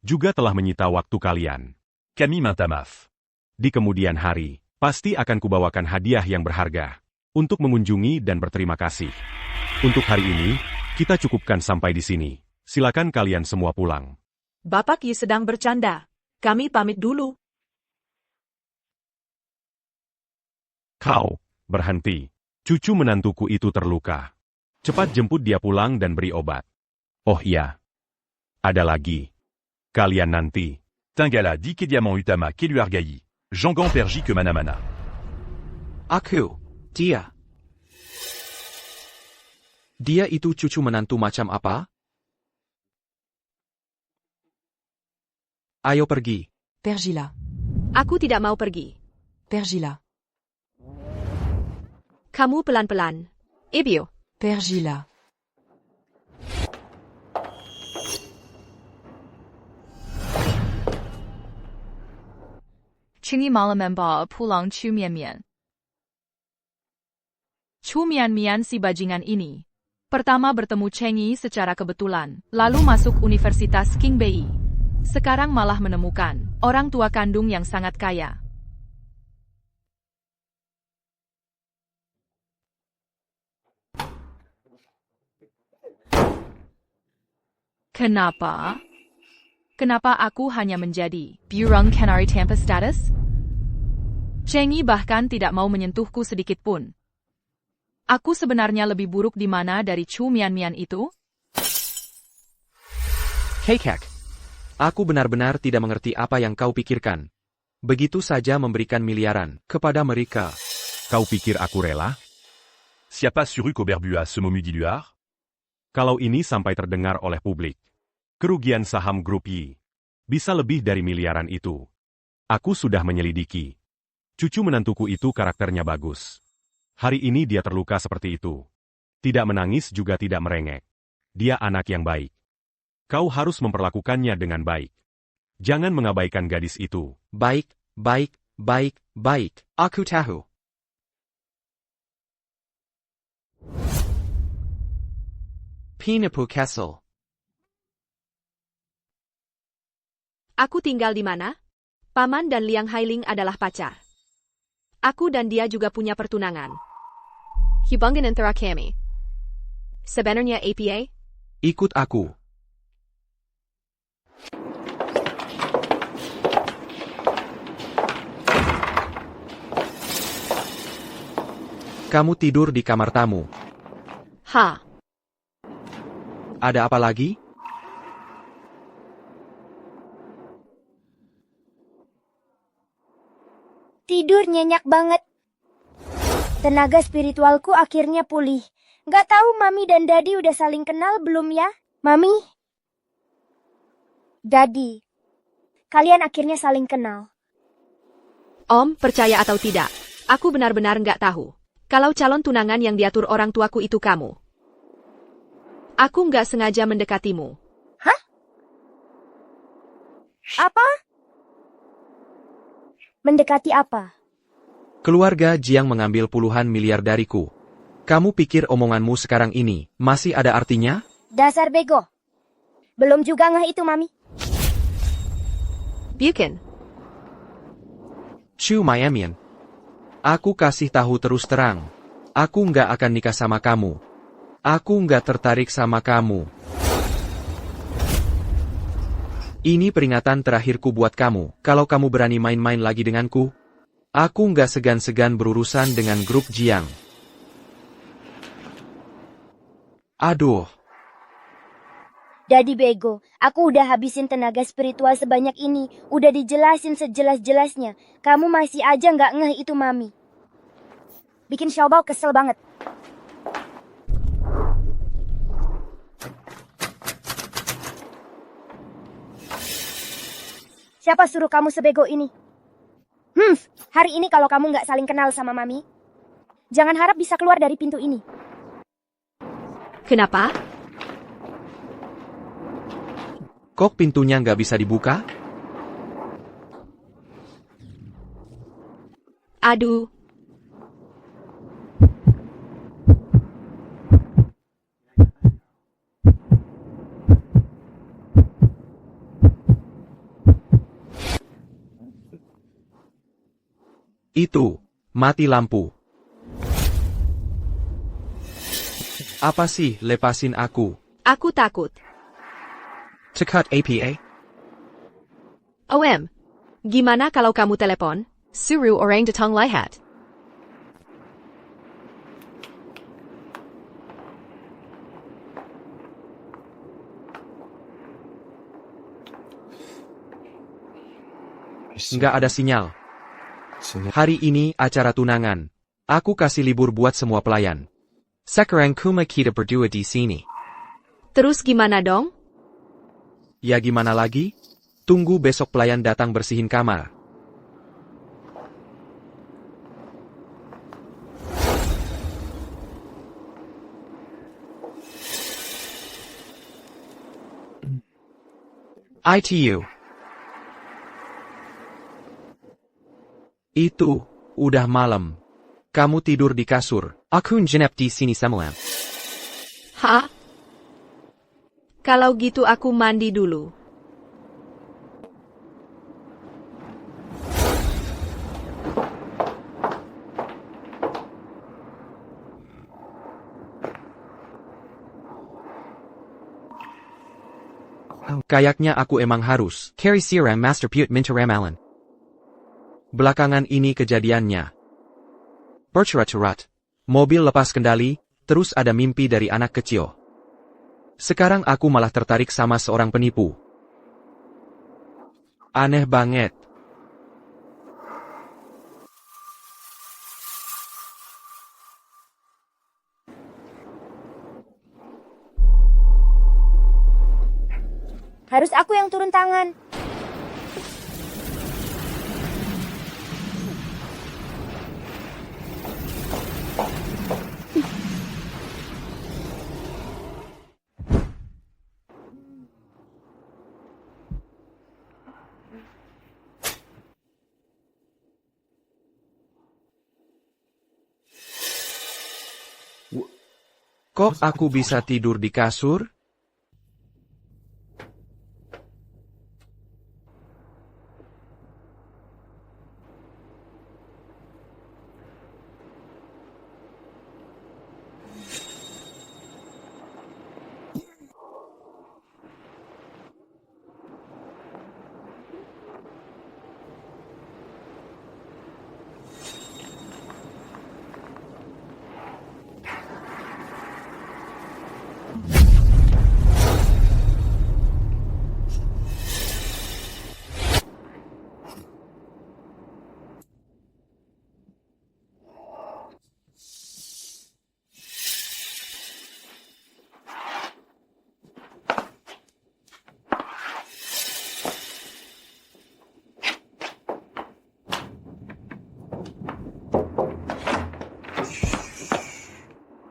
Juga telah menyita waktu kalian. Kami minta maaf. Di kemudian hari, pasti akan kubawakan hadiah yang berharga untuk mengunjungi dan berterima kasih. Untuk hari ini, kita cukupkan sampai di sini. Silakan kalian semua pulang. Bapak Yi sedang bercanda. Kami pamit dulu. Kau, berhenti. Cucu menantuku itu terluka. Cepat jemput dia pulang dan beri obat. Oh iya. Ada lagi. Kalian nanti. Tingala di ke diamant utama ke luarga Yi. Jangan pergi ke mana-mana. Aku. Dia. Dia itu cucu menantu macam apa? Ayo pergi. Pergilah. Aku tidak mau pergi. Pergilah. Kamu pelan-pelan. Ibu. Pergilah. Chingi malam membawa pulang Chu Mian-mian. Chu Mian-mian si bajingan ini. Pertama bertemu Cheng Yi secara kebetulan, lalu masuk Universitas King Bei. Sekarang malah menemukan orang tua kandung yang sangat kaya. Kenapa? Kenapa aku hanya menjadi burung canary tanpa status? Chengi bahkan tidak mau menyentuhku sedikit pun. Aku sebenarnya lebih buruk di mana dari Chu Mian itu? Kekek. Aku benar-benar tidak mengerti apa yang kau pikirkan. Begitu saja memberikan miliaran kepada mereka. Kau pikir aku rela? Siapa suruh kau berbua ce mot diluar? Kalau ini sampai terdengar oleh publik, kerugian saham grup Yi bisa lebih dari miliaran itu. Aku sudah menyelidiki. Cucu menantuku itu karakternya bagus. Hari ini dia terluka seperti itu. Tidak menangis juga tidak merengek. Dia anak yang baik. Kau harus memperlakukannya dengan baik. Jangan mengabaikan gadis itu. Baik, baik, baik, baik. Aku tahu. Pinapu Castle. Aku tinggal di mana? Paman dan Liang Hailing adalah pacar. Aku dan dia juga punya pertunangan. Hubungan antara kami. Sebenarnya APA? Ikut aku. Kamu tidur di kamar tamu. Ha. Ada apa lagi? Tidur nyenyak banget. Tenaga spiritualku akhirnya pulih. Nggak tahu Mami dan Dadi udah saling kenal belum ya? Mami? Dadi, kalian akhirnya saling kenal. Om, percaya atau tidak, aku benar-benar nggak tahu. Kalau calon tunangan yang diatur orang tuaku itu kamu. Aku nggak sengaja mendekatimu. Hah? Apa? Mendekati apa? Keluarga Jiang mengambil puluhan miliar dariku. Kamu pikir omonganmu sekarang ini masih ada artinya? Dasar bego. Belum juga ngeh itu, Mami. Bukan. Chu Miamian. Aku kasih tahu terus terang. Aku nggak akan nikah sama kamu. Aku nggak tertarik sama kamu. Ini peringatan terakhirku buat kamu. Kalau kamu berani main-main lagi denganku, aku nggak segan-segan berurusan dengan grup Jiang. Aduh. Dadi bego, aku udah habisin tenaga spiritual sebanyak ini. Udah dijelasin sejelas-jelasnya. Kamu masih aja nggak ngeh itu, Mami. Bikin Xiaobao kesel banget. Siapa suruh kamu sebego ini? Hari ini kalau kamu nggak saling kenal sama Mami, jangan harap bisa keluar dari pintu ini. Kenapa? Kok pintunya nggak bisa dibuka? Aduh. Itu, mati lampu. Apa sih, lepasin aku. Aku takut. Cekat APA. OM. Gimana kalau kamu telepon? Suruh orang datang lihat. Nggak ada sinyal. Hari ini acara tunangan. Aku kasih libur buat semua pelayan. Sekarang cuma kita berdua di sini. Terus gimana dong? Ya gimana lagi? Tunggu besok pelayan datang bersihin kamar. ITU. Itu, udah malam. Kamu tidur di kasur. Aku nginep di sini semalam. Hah? Kalau gitu aku mandi dulu. Kayaknya aku emang harus carry serum Master Pute minta ramalan. Belakangan ini kejadiannya. Bercerat-cerat. Mobil lepas kendali, terus ada mimpi dari anak kecil. Sekarang aku malah tertarik sama seorang penipu. Aneh banget. Harus aku yang turun tangan. Kok aku bisa tidur di kasur?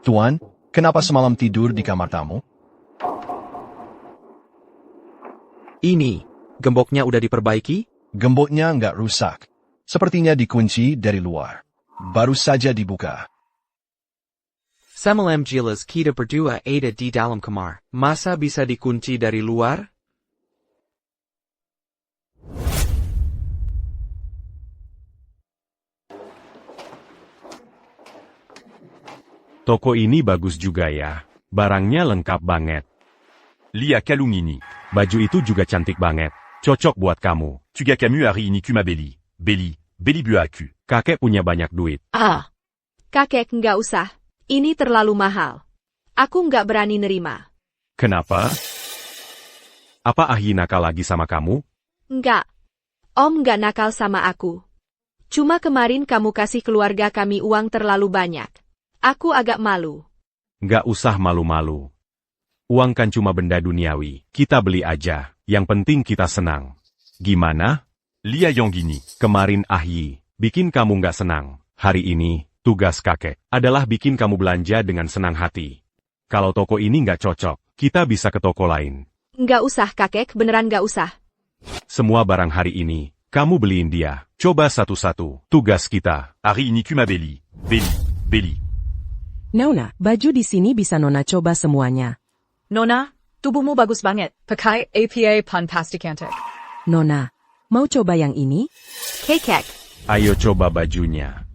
Tuan, kenapa semalam tidur di kamar tamu? Ini, gemboknya udah diperbaiki? Gemboknya nggak rusak. Sepertinya dikunci dari luar. Baru saja dibuka. Semalam jelas kita berdua ada di dalam kamar. Masa bisa dikunci dari luar? Toko ini bagus juga ya. Barangnya lengkap banget. Lia Kalumini. Baju itu juga cantik banget. Cocok buat kamu. Tuga Camus Hari Inikuma Beli. Beli Buaku. Kakek punya banyak duit. Kakek nggak usah. Ini terlalu mahal. Aku nggak berani nerima. Kenapa? Apa Ahyi nakal lagi sama kamu? Nggak. Om nggak nakal sama aku. Cuma kemarin kamu kasih keluarga kami uang terlalu banyak. Aku agak malu. Nggak usah malu-malu. Uang kan cuma benda duniawi. Kita beli aja. Yang penting kita senang. Gimana? Lia Yonggini. Kemarin Ahyi bikin kamu nggak senang. Hari ini, tugas kakek adalah bikin kamu belanja dengan senang hati. Kalau toko ini nggak cocok, kita bisa ke toko lain. Nggak usah kakek, beneran nggak usah. Semua barang hari ini, kamu beliin dia. Coba satu-satu. Tugas kita. Hari Inikuma Beli. Beli. Nona, baju di sini bisa Nona coba semuanya. Nona, tubuhmu bagus banget. Pakai APA Panpasti Cantik. Nona, mau coba yang ini? Kek. Ayo coba bajunya.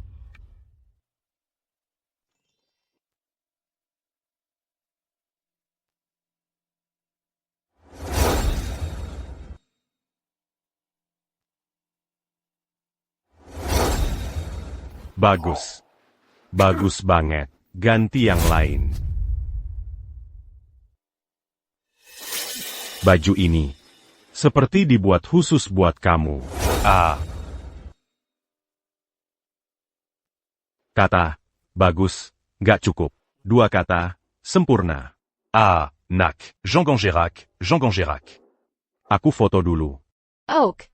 Bagus. Bagus banget. Ganti yang lain. Baju ini seperti dibuat khusus buat kamu. Kata, bagus, nggak cukup. 2 kata, sempurna. Nak. Jean Gangerac. Aku foto dulu. Oak.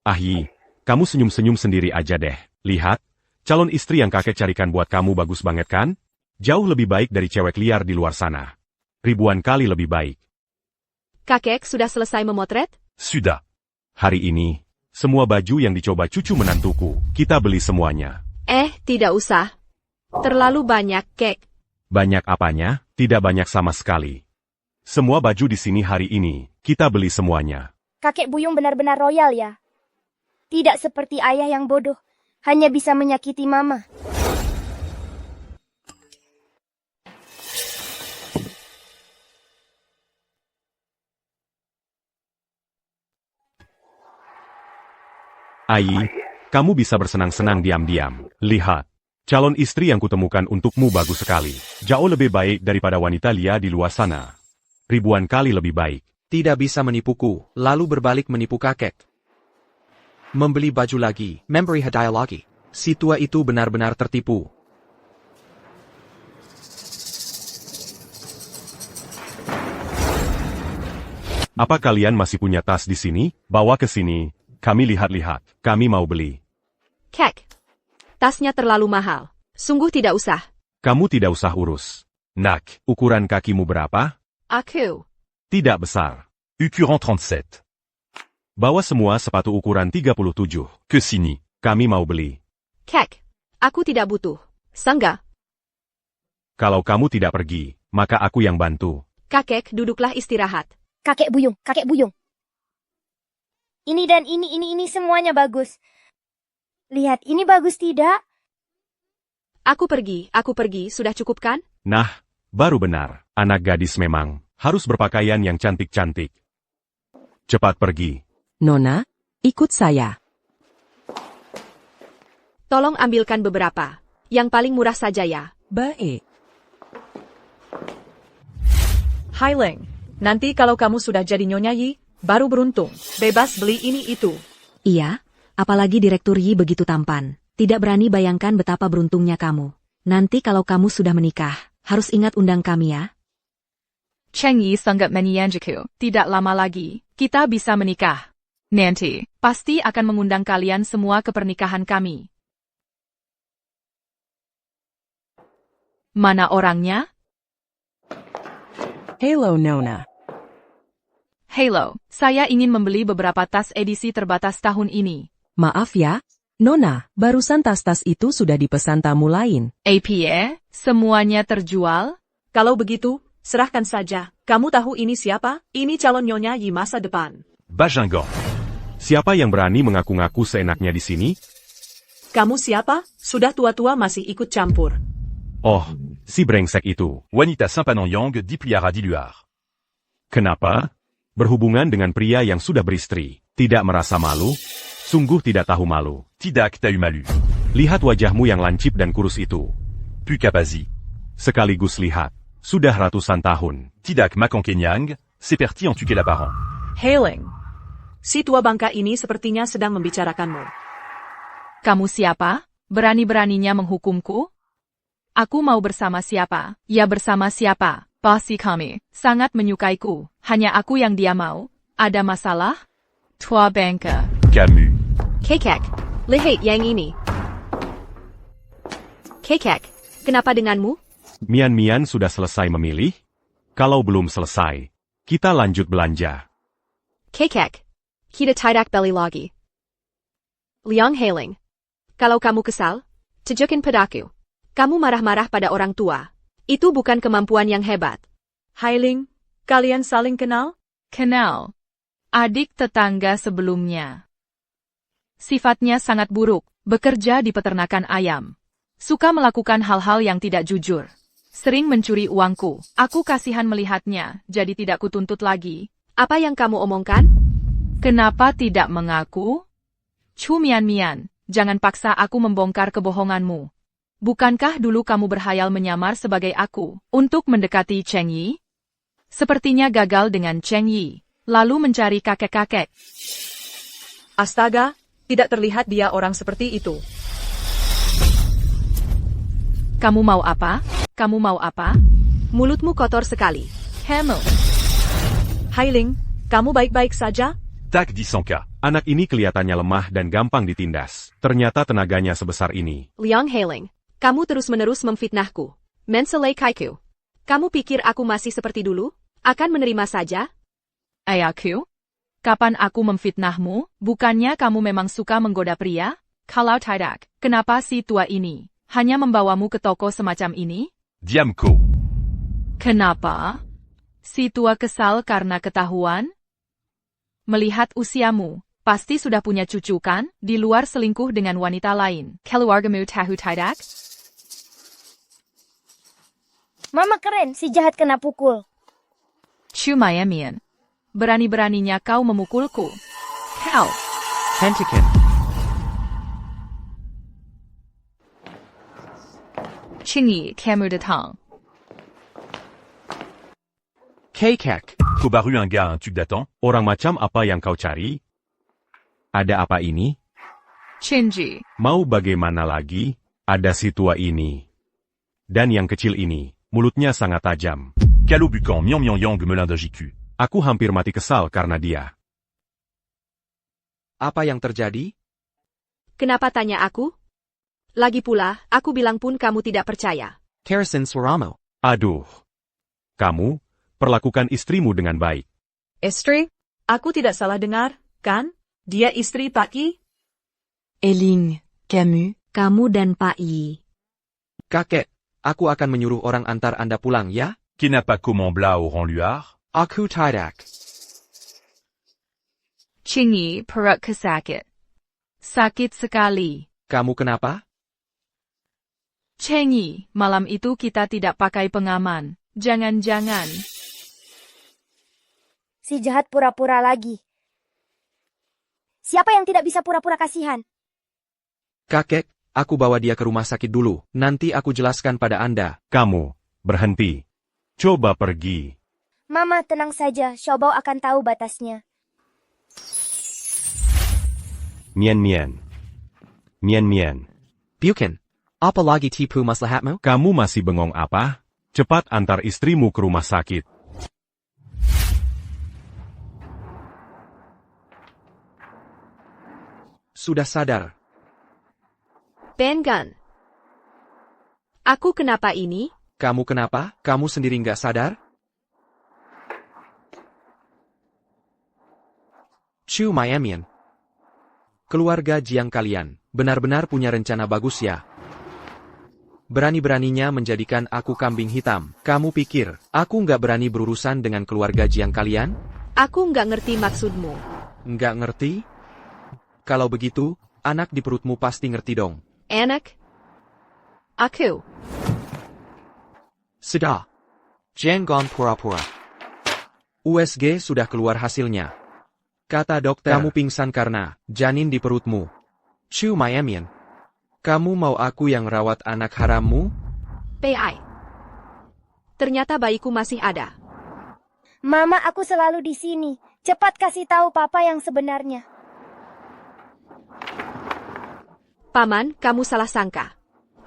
Ahyi, kamu senyum-senyum sendiri aja deh. Lihat, calon istri yang kakek carikan buat kamu bagus banget kan? Jauh lebih baik dari cewek liar di luar sana. Ribuan kali lebih baik. Kakek sudah selesai memotret? Sudah. Hari ini, semua baju yang dicoba cucu menantuku, kita beli semuanya. Tidak usah. Terlalu banyak, Kek. Banyak apanya? Tidak banyak sama sekali. Semua baju di sini hari ini, kita beli semuanya. Kakek Buyung benar-benar royal ya. Tidak seperti ayah yang bodoh, hanya bisa menyakiti mama. Ai, kamu bisa bersenang-senang diam-diam. Lihat, calon istri yang kutemukan untukmu bagus sekali. Jauh lebih baik daripada wanita Lia di luar sana. Ribuan kali lebih baik. Tidak bisa menipuku, lalu berbalik menipu kakek. Membeli baju lagi, memberi hadiah lagi. Si tua itu benar-benar tertipu. Apa kalian masih punya tas di sini? Bawa ke sini. Kami lihat-lihat. Kami mau beli. Kek. Tasnya terlalu mahal. Sungguh tidak usah. Kamu tidak usah urus. Nak, ukuran kakimu berapa? Aku. Tidak besar. Ukuran 37. Bawa semua sepatu ukuran 37. Que sini. Kami mau beli. Kek. Aku tidak butuh. Sangga. Kalau kamu tidak pergi, maka aku yang bantu. Kakek, duduklah istirahat. Kakek buyung. Ini dan ini semuanya bagus. Lihat, ini bagus tidak? Aku pergi, sudah cukup kan? Nah, baru benar. Anak gadis memang harus berpakaian yang cantik-cantik. Cepat pergi. Nona, ikut saya. Tolong ambilkan beberapa. Yang paling murah saja ya. Baik. Hailing, nanti kalau kamu sudah jadi Nyonya Yi, baru beruntung. Bebas beli ini itu. Iya, apalagi Direktur Yi begitu tampan. Tidak berani bayangkan betapa beruntungnya kamu. Nanti kalau kamu sudah menikah, harus ingat undang kami ya. Cheng Yi sangat menyanjiku. Tidak lama lagi, kita bisa menikah. Nanti, pasti akan mengundang kalian semua ke pernikahan kami. Mana orangnya? Halo Nona. Halo, saya ingin membeli beberapa tas edisi terbatas tahun ini. Maaf ya, Nona, barusan tas-tas itu sudah dipesan tamu lain. APA, semuanya terjual? Kalau begitu, serahkan saja. Kamu tahu ini siapa? Ini calon Nyonya Yi masa depan. Bajingan. Siapa yang berani mengaku-ngaku seenaknya di sini? Kamu siapa? Sudah tua-tua masih ikut campur. Oh, si brengsek itu. Wanita Saint-Panonyang dipliara diluar. Kenapa? Berhubungan dengan pria yang sudah beristri. Tidak merasa malu? Sungguh tidak tahu malu. Tidak t'as eu malu. Lihat wajahmu yang lancip dan kurus itu. Plus capasi. Sekaligus lihat. Sudah ratusan tahun. Tidak makan kenyang, c'est parti en tuer l'apparent. Hailing. Si tua bangka ini sepertinya sedang membicarakanmu. Kamu siapa? Berani-beraninya menghukumku? Aku mau bersama siapa? Ya bersama siapa? Pasti kami sangat menyukaiku. Hanya aku yang dia mau. Ada masalah? Tua bangka. Camus. Kekek, lihat yang ini. Kekek, kenapa denganmu? Mian-Mian sudah selesai memilih? Kalau belum selesai, kita lanjut belanja. Kekek, kita tidak beli lagi. Liang Hailing, kalau kamu kesal, tunjukin padaku. Kamu marah-marah pada orang tua. Itu bukan kemampuan yang hebat. Hailing, kalian saling kenal? Kenal. Adik tetangga sebelumnya. Sifatnya sangat buruk, bekerja di peternakan ayam. Suka melakukan hal-hal yang tidak jujur. Sering mencuri uangku. Aku kasihan melihatnya, jadi tidak kutuntut lagi. Apa yang kamu omongkan? Kenapa tidak mengaku? Chu Mian-Mian, jangan paksa aku membongkar kebohonganmu. Bukankah dulu kamu berhayal menyamar sebagai aku untuk mendekati Cheng Yi? Sepertinya gagal dengan Cheng Yi, lalu mencari kakek-kakek. Astaga, tidak terlihat dia orang seperti itu. Kamu mau apa? Kamu mau apa? Mulutmu kotor sekali. Hemu. Hailing, kamu baik-baik saja? Tak disangka. Anak ini kelihatannya lemah dan gampang ditindas. Ternyata tenaganya sebesar ini. Liang Hailing, kamu terus-menerus memfitnahku. Menselai Kaiku. Kamu pikir aku masih seperti dulu? Akan menerima saja? Aku? Kapan aku memfitnahmu? Bukannya kamu memang suka menggoda pria? Kalau tidak, kenapa si tua ini hanya membawamu ke toko semacam ini? Diamco. Kenapa? Si tua kesal karena ketahuan? Melihat usiamu, pasti sudah punya cucu kan? Di luar selingkuh dengan wanita lain. Keluargamu tahu tidak? Mama keren, si jahat kena pukul. Chu Mian-Mian. Berani-beraninya kau memukulku. Kau. Hentikan. Qingyi, kamu datang. Kakek, Kau baru un gars un truc datant? Orang macam apa yang kau cari? Ada apa ini? Qingyi, Mau bagaimana lagi? Ada si tua ini. Dan yang kecil ini, mulutnya sangat tajam. Calo bucan, mian mian yang gemelin de jicu. Aku hampir mati kesal karena dia. apa yang terjadi? Kenapa tanya aku? Lagi pula, aku bilang pun kamu tidak percaya. Harrison Swaramo. Aduh. Kamu, perlakukan istrimu dengan baik. Istri? Aku tidak salah dengar, kan? Dia istri Pak Yi? Eling, Camus, kamu dan Pak Yi. Kakek, aku akan menyuruh orang antar Anda pulang ya? Qui n'a pas comment bla au renluard? Aku tidak. Qingyi, perutku sakit. Sakit sekali. Kamu kenapa? Qingyi, malam itu kita tidak pakai pengaman. Jangan-jangan. Si jahat pura-pura lagi. Siapa yang tidak bisa pura-pura kasihan? Kakek, aku bawa dia ke rumah sakit dulu. Nanti aku jelaskan pada Anda. Kamu, berhenti. Coba pergi. Mama, tenang saja. Xiaobao akan tahu batasnya. Mian mian. Mian mian. Bukan. Apa lagi tipu maslahatmu? Kamu masih bengong apa? Cepat antar istrimu ke rumah sakit. Sudah sadar. Bengan. Aku kenapa ini? Kamu kenapa? Kamu sendiri nggak sadar? Chu Mayamian. Keluarga Jiang kalian, benar-benar punya rencana bagus ya. Berani-beraninya menjadikan aku kambing hitam. Kamu pikir, aku nggak berani berurusan dengan keluarga Jiang kalian? Aku nggak ngerti maksudmu. Nggak ngerti? Kalau begitu, anak di perutmu pasti ngerti dong. Anak? Aku. Sudah. Jangan pura-pura. USG sudah keluar hasilnya. Kata dokter, kamu pingsan karena janin di perutmu. Chu Mayamian. Kamu mau aku yang rawat anak harammu? PI. Ternyata bayiku masih ada. Mama, aku selalu di sini. Cepat kasih tahu papa yang sebenarnya. Paman, kamu salah sangka.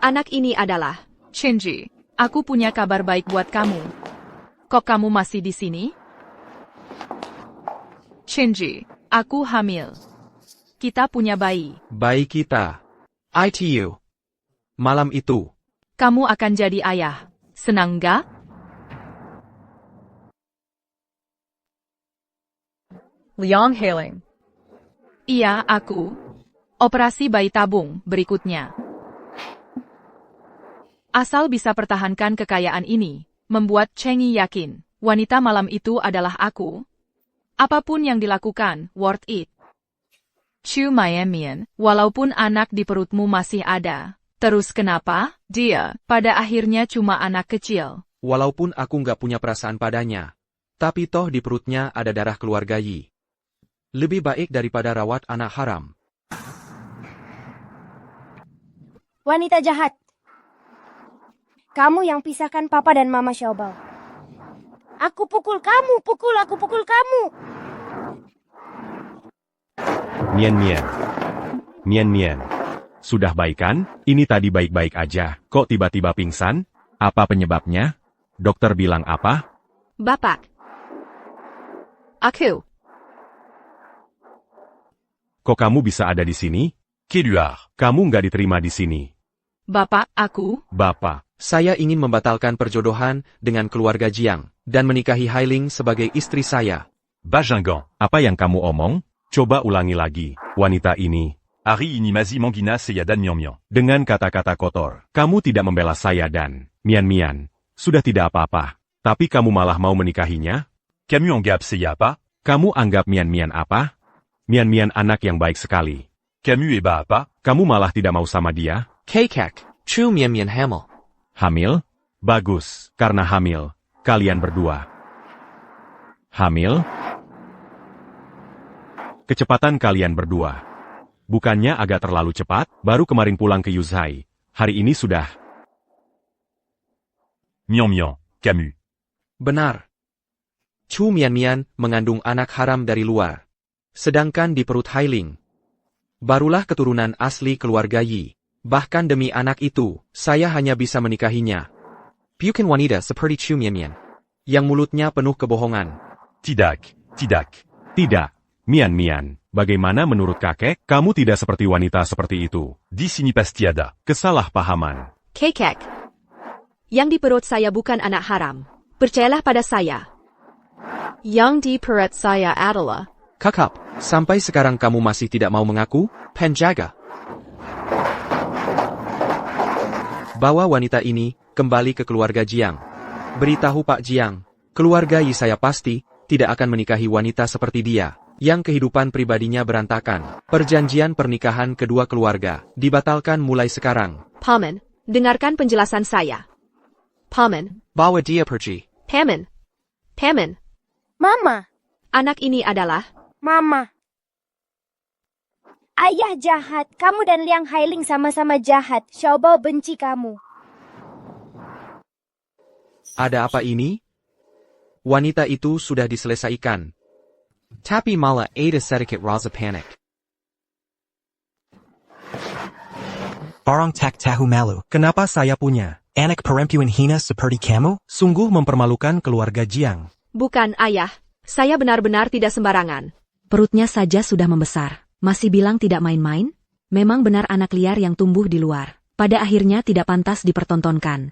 Anak ini adalah... Qingyi, aku punya kabar baik buat kamu. Kok kamu masih di sini? Qingyi, aku hamil. Kita punya bayi. Bayi kita. ITU. Malam itu. Kamu akan jadi ayah. Senang nggak? Liang Hailing. Iya, aku. Operasi bayi tabung berikutnya. Asal bisa pertahankan kekayaan ini, membuat Qingyi yakin, wanita malam itu adalah aku. Apapun yang dilakukan, worth it. Chu Mayamian, walaupun anak di perutmu masih ada, terus kenapa? Dia, pada akhirnya cuma anak kecil. Walaupun aku nggak punya perasaan padanya. Tapi toh di perutnya ada darah keluarga Yi. Lebih baik daripada rawat anak haram. Wanita jahat. Kamu yang pisahkan papa dan mama Xiaobao. Aku pukul kamu, aku pukul kamu. Mian mian. Mian mian. Sudah baik kan? Ini tadi baik-baik aja. Kok tiba-tiba pingsan? Apa penyebabnya? Dokter bilang apa? Bapak. Aku. Kok kamu bisa ada di sini? Kéluard. Kamu nggak diterima di sini. Bapak, aku. Bapak. Saya ingin membatalkan perjodohan dengan keluarga Jiang dan menikahi Hailing sebagai istri saya. Bajingan. Apa yang kamu omong? Coba ulangi lagi. Wanita ini. Ari inimazi mangina seyadan mian mian. Dengan kata-kata kotor. Kamu tidak membela saya dan Mian Mian. Sudah tidak apa-apa. Tapi kamu malah mau menikahinya? Camus anggap seya apa? Kamu anggap Mian Mian apa? Mian Mian anak yang baik sekali. Camus eba apa? Kamu malah tidak mau sama dia? Kakek, Chu Mian hamil. Hamil? Bagus, karena hamil. Kalian berdua. Hamil? Kecepatan kalian berdua. Bukannya agak terlalu cepat? Baru kemarin pulang ke Yuzhai. Hari ini sudah. Mian Mian, Camus. Benar. Chu Mian mengandung anak haram dari luar. Sedangkan di perut Hailing, barulah keturunan asli keluarga Yi. Bahkan demi anak itu, saya hanya bisa menikahinya. Bukan wanita seperti Chu Mian, yang mulutnya penuh kebohongan. Tidak. Tidak. Mian, bagaimana menurut kakek? Kamu tidak seperti wanita seperti itu. Di sini pasti ada. Kesalahpahaman. Kekek. Yang di perut saya bukan anak haram. Percayalah pada saya. Yang di perut saya adalah... Kakak, sampai sekarang kamu masih tidak mau mengaku? Penjaga. Bawa wanita ini kembali ke keluarga Jiang. Beritahu Pak Jiang, keluarga Yi saya pasti tidak akan menikahi wanita seperti dia, yang kehidupan pribadinya berantakan. Perjanjian pernikahan kedua keluarga dibatalkan mulai sekarang. Paman, dengarkan penjelasan saya. Paman. Bawa dia pergi. Paman. Mama. Anak ini adalah... Mama. Ayah jahat. Kamu dan Liang Hailing sama-sama jahat. Xiaobao benci kamu. Ada apa ini? Wanita itu sudah diselesaikan. Tapi malah ada sedikit rasa panik. Barang tak tahu malu. Kenapa saya punya? Anak perempuan hina seperti kamu? Sungguh mempermalukan keluarga Jiang. Bukan, ayah. Saya benar-benar tidak sembarangan. Perutnya saja sudah membesar. Masih bilang tidak main-main? Memang benar anak liar yang tumbuh di luar. Pada akhirnya tidak pantas dipertontonkan.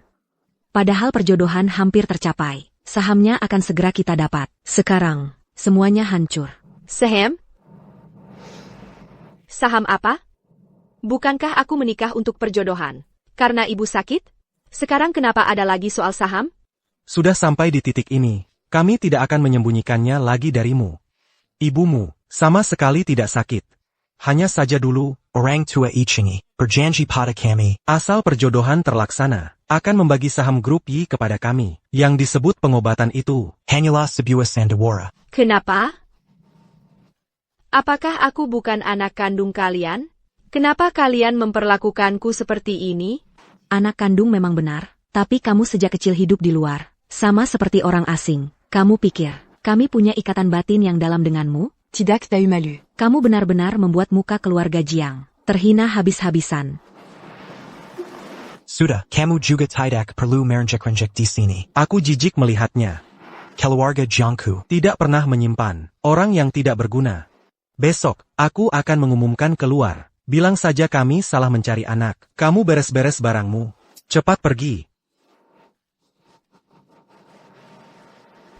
Padahal perjodohan hampir tercapai. Sahamnya akan segera kita dapat. Sekarang, semuanya hancur. Saham? Saham apa? Bukankah aku menikah untuk perjodohan? Karena ibu sakit? Sekarang kenapa ada lagi soal saham? Sudah sampai di titik ini. Kami tidak akan menyembunyikannya lagi darimu. Ibumu, sama sekali tidak sakit. Hanya saja dulu, orang tua Ichingi, berjanji pada kami. Asal perjodohan terlaksana, akan membagi saham grup Yi kepada kami, yang disebut pengobatan itu. Hanyalah sebuah sandiwara. Kenapa? Apakah aku bukan anak kandung kalian? Kenapa kalian memperlakukanku seperti ini? Anak kandung memang benar, tapi kamu sejak kecil hidup di luar. Sama seperti orang asing. Kamu pikir, kami punya ikatan batin yang dalam denganmu? Tidak tahu malu. Kamu benar-benar membuat muka keluarga Jiang terhina habis-habisan. Sudah, kamu juga tidak perlu merenjak-renjak di sini. Aku jijik melihatnya. Keluarga Jiangku tidak pernah menyimpan orang yang tidak berguna. Besok, aku akan mengumumkan keluar. Bilang saja kami salah mencari anak. Kamu beres-beres barangmu. Cepat pergi.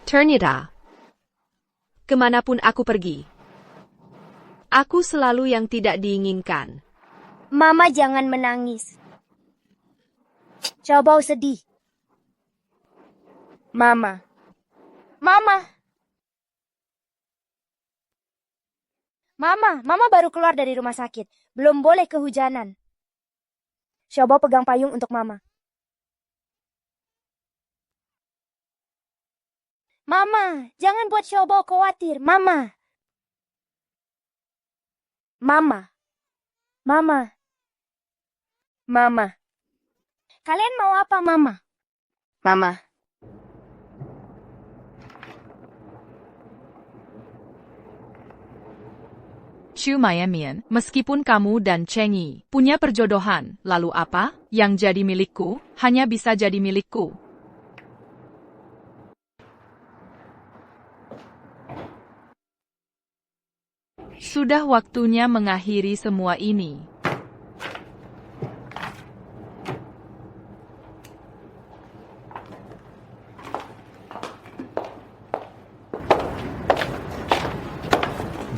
Ternyata, kemanapun aku pergi, aku selalu yang tidak diinginkan. Mama jangan menangis. Xiaobao sedih. Mama. Mama baru keluar dari rumah sakit. Belum boleh kehujanan. Xiaobao pegang payung untuk Mama. Mama, jangan buat Xiaobao khawatir. Mama. Kalian mau apa, Mama? Chu Mian, meskipun kamu dan Cheng Yi punya perjodohan, lalu apa? Yang jadi milikku, hanya bisa jadi milikku. Sudah waktunya mengakhiri semua ini.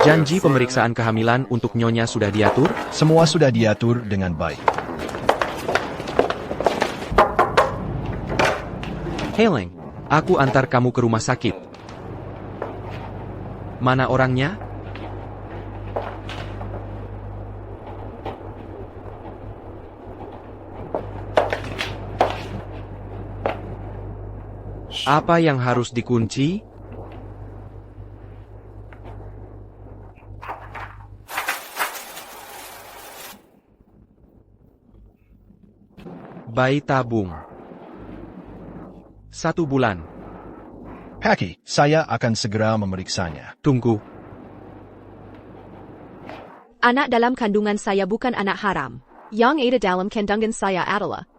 Janji pemeriksaan kehamilan untuk Nyonya sudah diatur? Semua sudah diatur dengan baik. Hailing, aku antar kamu ke rumah sakit. Mana orangnya? Apa yang harus dikunci? Bayi tabung. 1 bulan. Paki, saya akan segera memeriksanya. Tunggu. Anak dalam kandungan saya bukan anak haram. Yang ada dalam kandungan saya adalah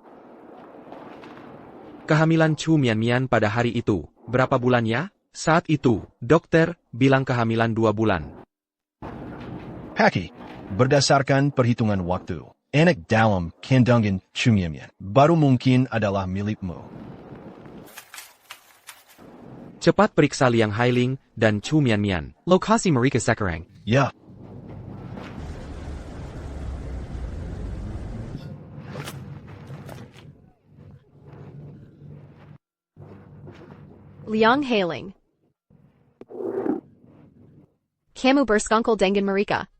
Kehamilan Chu Mian Mian pada hari itu, berapa bulannya? Saat itu, dokter bilang kehamilan 2 bulan. Paki, berdasarkan perhitungan waktu, anak dalam kandungan Chu Mian Mian baru mungkin adalah milikmu. Cepat periksa Liang Hailing dan Chu Mian Mian. Lokasi mereka sekarang. Ya. Liang Hailing. Kamu bersekongkol dengan mereka.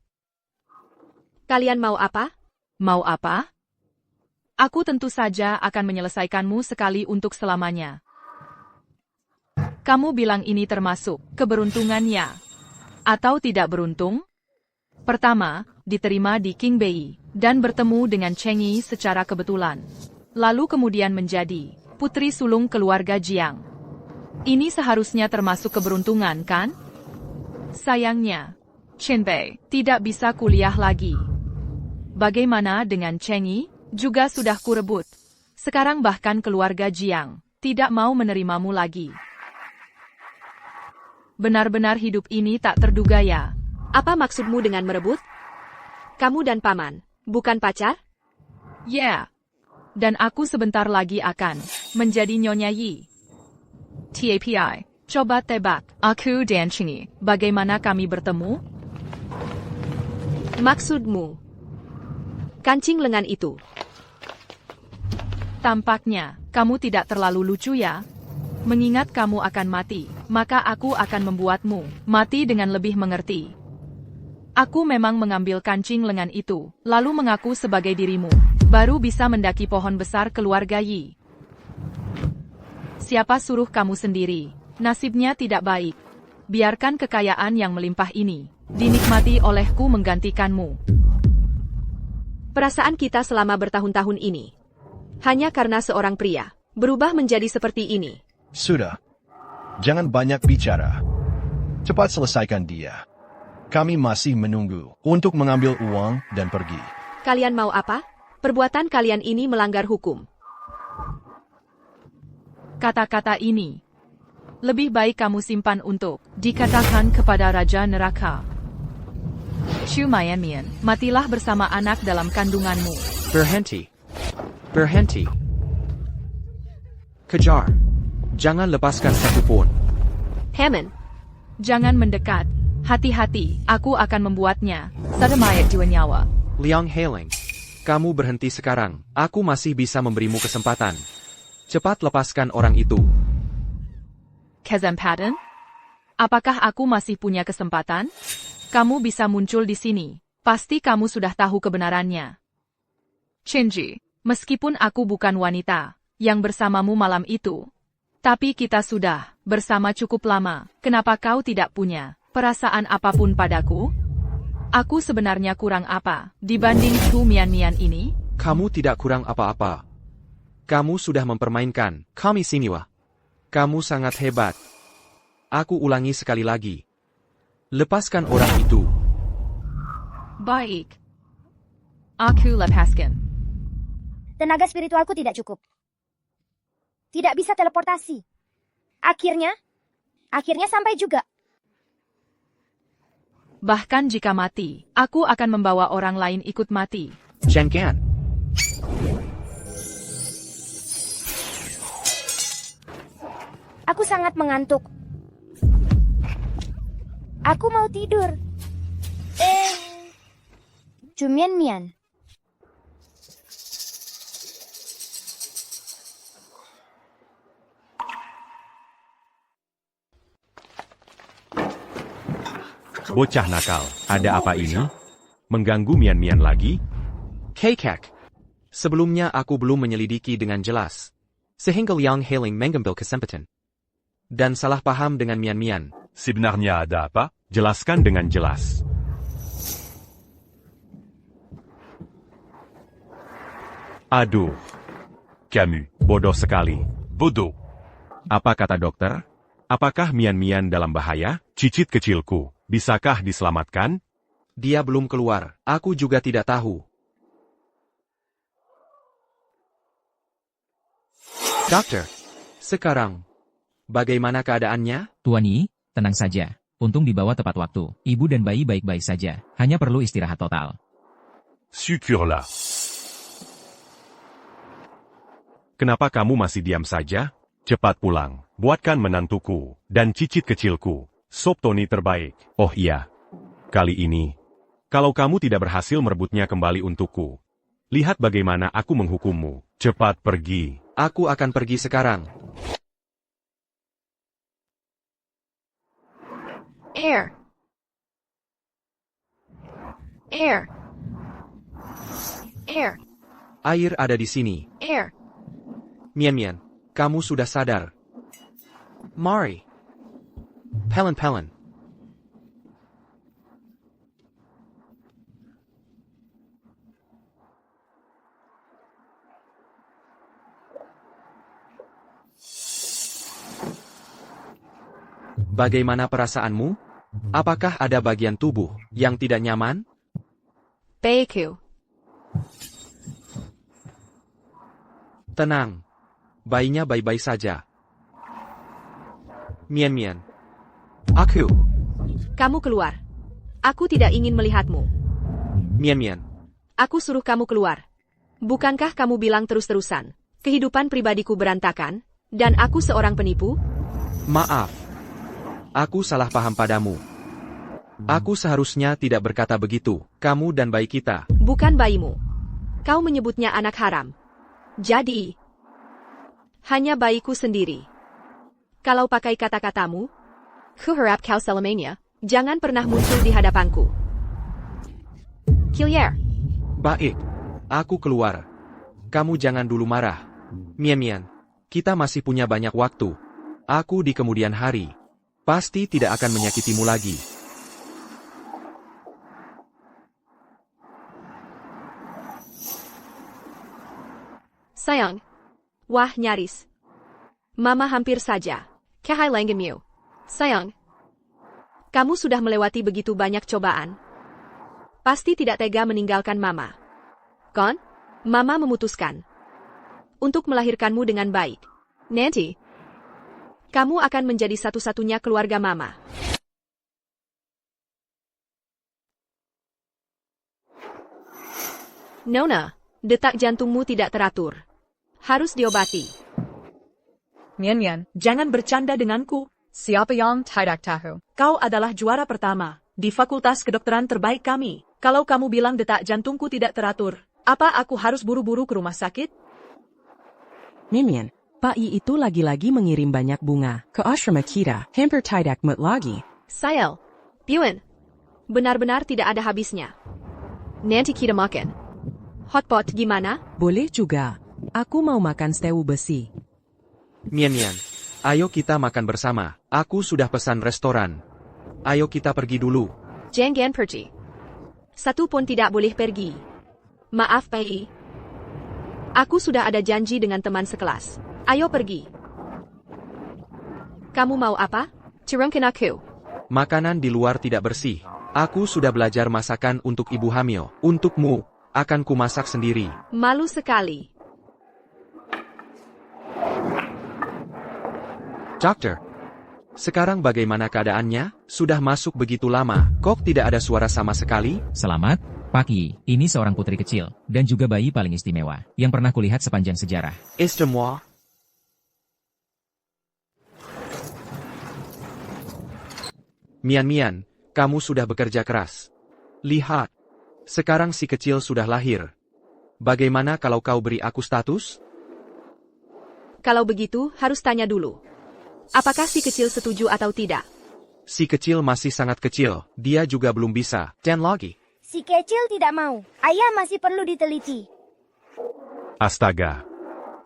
Kalian mau apa? Mau apa? Aku tentu saja akan menyelesaikanmu sekali untuk selamanya. Kamu bilang ini termasuk keberuntungannya. Atau tidak beruntung? Pertama, diterima di King Bei, dan bertemu dengan Cheng Yi secara kebetulan. Lalu kemudian menjadi putri sulung keluarga Jiang. Ini seharusnya termasuk keberuntungan, kan? Sayangnya, Chen Bei tidak bisa kuliah lagi. Bagaimana dengan Cheng Yi? Juga sudah kurebut. Sekarang bahkan keluarga Jiang tidak mau menerimamu lagi. Benar-benar hidup ini tak terduga ya. Apa maksudmu dengan merebut? Kamu dan paman, bukan pacar? Ya. Dan aku sebentar lagi akan menjadi Nyonya Yi. TAPI, coba tebak, aku dan Cheng Yi, bagaimana kami bertemu? Maksudmu? Kancing lengan itu. Tampaknya, kamu tidak terlalu lucu ya? Mengingat kamu akan mati, maka aku akan membuatmu mati dengan lebih mengerti. Aku memang mengambil kancing lengan itu, lalu mengaku sebagai dirimu, baru bisa mendaki pohon besar keluarga Yi. Siapa suruh kamu sendiri? Nasibnya tidak baik. Biarkan kekayaan yang melimpah ini dinikmati olehku menggantikanmu. Perasaan kita selama bertahun-tahun ini hanya karena seorang pria berubah menjadi seperti ini. Sudah. Jangan banyak bicara. Cepat selesaikan dia. Kami masih menunggu untuk mengambil uang dan pergi. Kalian mau apa? Perbuatan kalian ini melanggar hukum. Kata-kata ini lebih baik kamu simpan untuk dikatakan kepada Raja Neraka. Chu Mian Mian, matilah bersama anak dalam kandunganmu. Berhenti. Berhenti. Kejar. Jangan lepaskan satupun. Hammond. Jangan mendekat. Hati-hati, aku akan membuatnya sedemikian dua nyawa. Liang Hailing. Kamu berhenti sekarang. Aku masih bisa memberimu kesempatan. Cepat lepaskan orang itu. Kesempatan? Apakah aku masih punya kesempatan? Kamu bisa muncul di sini. Pasti kamu sudah tahu kebenarannya. Chen Ji, meskipun aku bukan wanita yang bersamamu malam itu, tapi kita sudah bersama cukup lama. Kenapa kau tidak punya perasaan apapun padaku? Aku sebenarnya kurang apa dibanding Chu Mian Mian ini? Kamu tidak kurang apa-apa. Kamu sudah mempermainkan kami Siniwa. Kamu sangat hebat. Aku ulangi sekali lagi. Lepaskan orang itu. Baik. Aku lepaskan. Tenaga spiritualku tidak cukup. Tidak bisa teleportasi. Akhirnya sampai juga. Bahkan jika mati, aku akan membawa orang lain ikut mati. Jangan. Aku sangat mengantuk. Aku mau tidur. Chu Mian Mian. Bocah nakal, ada apa ini? Mengganggu Mian Mian lagi? Kekek. Sebelumnya aku belum menyelidiki dengan jelas. Sehingga Liang Hailing mengambil kesempatan. Dan salah paham dengan Mian Mian. Sebenarnya ada apa? Jelaskan dengan jelas. Aduh. Camus, Bodoh sekali. bodoh. Apa kata dokter? Apakah Mian-Mian dalam bahaya? Cicit kecilku, bisakah diselamatkan? Dia belum keluar, aku juga tidak tahu. Dokter, sekarang, bagaimana keadaannya? Tuan Yi, tenang saja. Untung dibawa tepat waktu. Ibu dan bayi baik-baik saja. Hanya perlu istirahat total. Syukurlah. Kenapa kamu masih diam saja? Cepat pulang, buatkan menantuku, dan cicit kecilku, sop Tony terbaik. Oh iya, kali ini, kalau kamu tidak berhasil merebutnya kembali untukku, lihat bagaimana aku menghukummu. Cepat pergi. Aku akan pergi sekarang. Air. Air. Air. Air ada di sini. Air. Mian-Mian, kamu sudah sadar. Mari. Pelen-pelen. Bagaimana perasaanmu? Apakah ada bagian tubuh yang tidak nyaman? Beiku. Tenang. Bayinya baik-baik saja. Mian-Mian. Aku. Kamu keluar. Aku tidak ingin melihatmu. Mian-Mian. Aku suruh kamu keluar. Bukankah kamu bilang terus-terusan, kehidupan pribadiku berantakan, dan aku seorang penipu? Maaf. Aku salah paham padamu. Aku seharusnya tidak berkata begitu. Kamu dan bayi kita. Bukan bayimu. Kau menyebutnya anak haram. Jadi, hanya bayiku sendiri. Kalau pakai kata-katamu, ku harap kau selamanya jangan pernah muncul di hadapanku. Killier. Baik. Aku keluar. Kamu jangan dulu marah. Mian-Mian, kita masih punya banyak waktu. Aku di kemudian hari pasti tidak akan menyakitimu lagi. Sayang. Wah, nyaris. Mama hampir saja. Kehilanganmu. Sayang. Kamu sudah melewati begitu banyak cobaan. Pasti tidak tega meninggalkan Mama. Kon? Mama memutuskan untuk melahirkanmu dengan baik. Nanti, kamu akan menjadi satu-satunya keluarga Mama. Nona, detak jantungmu tidak teratur. Harus diobati. Mian-Mian, jangan bercanda denganku. Siapa yang tidak tahu? Kau adalah juara pertama di fakultas kedokteran terbaik kami. Kalau kamu bilang detak jantungku tidak teratur, apa aku harus buru-buru ke rumah sakit? Mian-Mian, Pak Yi itu lagi-lagi mengirim banyak bunga ke asrama kita. Hampir tidak mood lagi. Sayel, Buen, benar-benar tidak ada habisnya. Nanti kita makan. Hotpot gimana? Boleh juga. Aku mau makan stew besi. Mian-Mian, ayo kita makan bersama. Aku sudah pesan restoran. Ayo kita pergi dulu. Jangan pergi. Satu pun tidak boleh pergi. Maaf, Pak Yi. Aku sudah ada janji dengan teman sekelas. Ayo pergi. Kamu mau apa? Turunkan aku. Makanan di luar tidak bersih. Aku sudah belajar masakan untuk ibu hamil. Untukmu, akan kumasak sendiri. Malu sekali. Dokter, sekarang bagaimana keadaannya? Sudah masuk begitu lama, kok tidak ada suara sama sekali? Selamat, Pak Yi. Ini seorang putri kecil, dan juga bayi paling istimewa, yang pernah kulihat sepanjang sejarah. Istimewa. Mian-Mian, kamu sudah bekerja keras. Lihat, sekarang si kecil sudah lahir. Bagaimana kalau kau beri aku status? Kalau begitu, harus tanya dulu. Apakah si kecil setuju atau tidak? Si kecil masih sangat kecil, dia juga belum bisa. Dan lagi. Si kecil tidak mau. Ayah masih perlu diteliti. Astaga.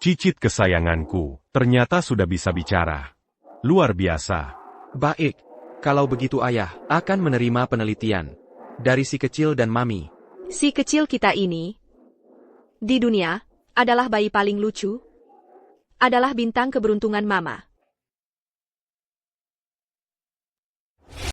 Cicit kesayanganku, ternyata sudah bisa bicara. Luar biasa. Baik. Kalau begitu ayah akan menerima penelitian dari si kecil dan mami. Si kecil kita ini, di dunia, adalah bayi paling lucu, adalah bintang keberuntungan Mama.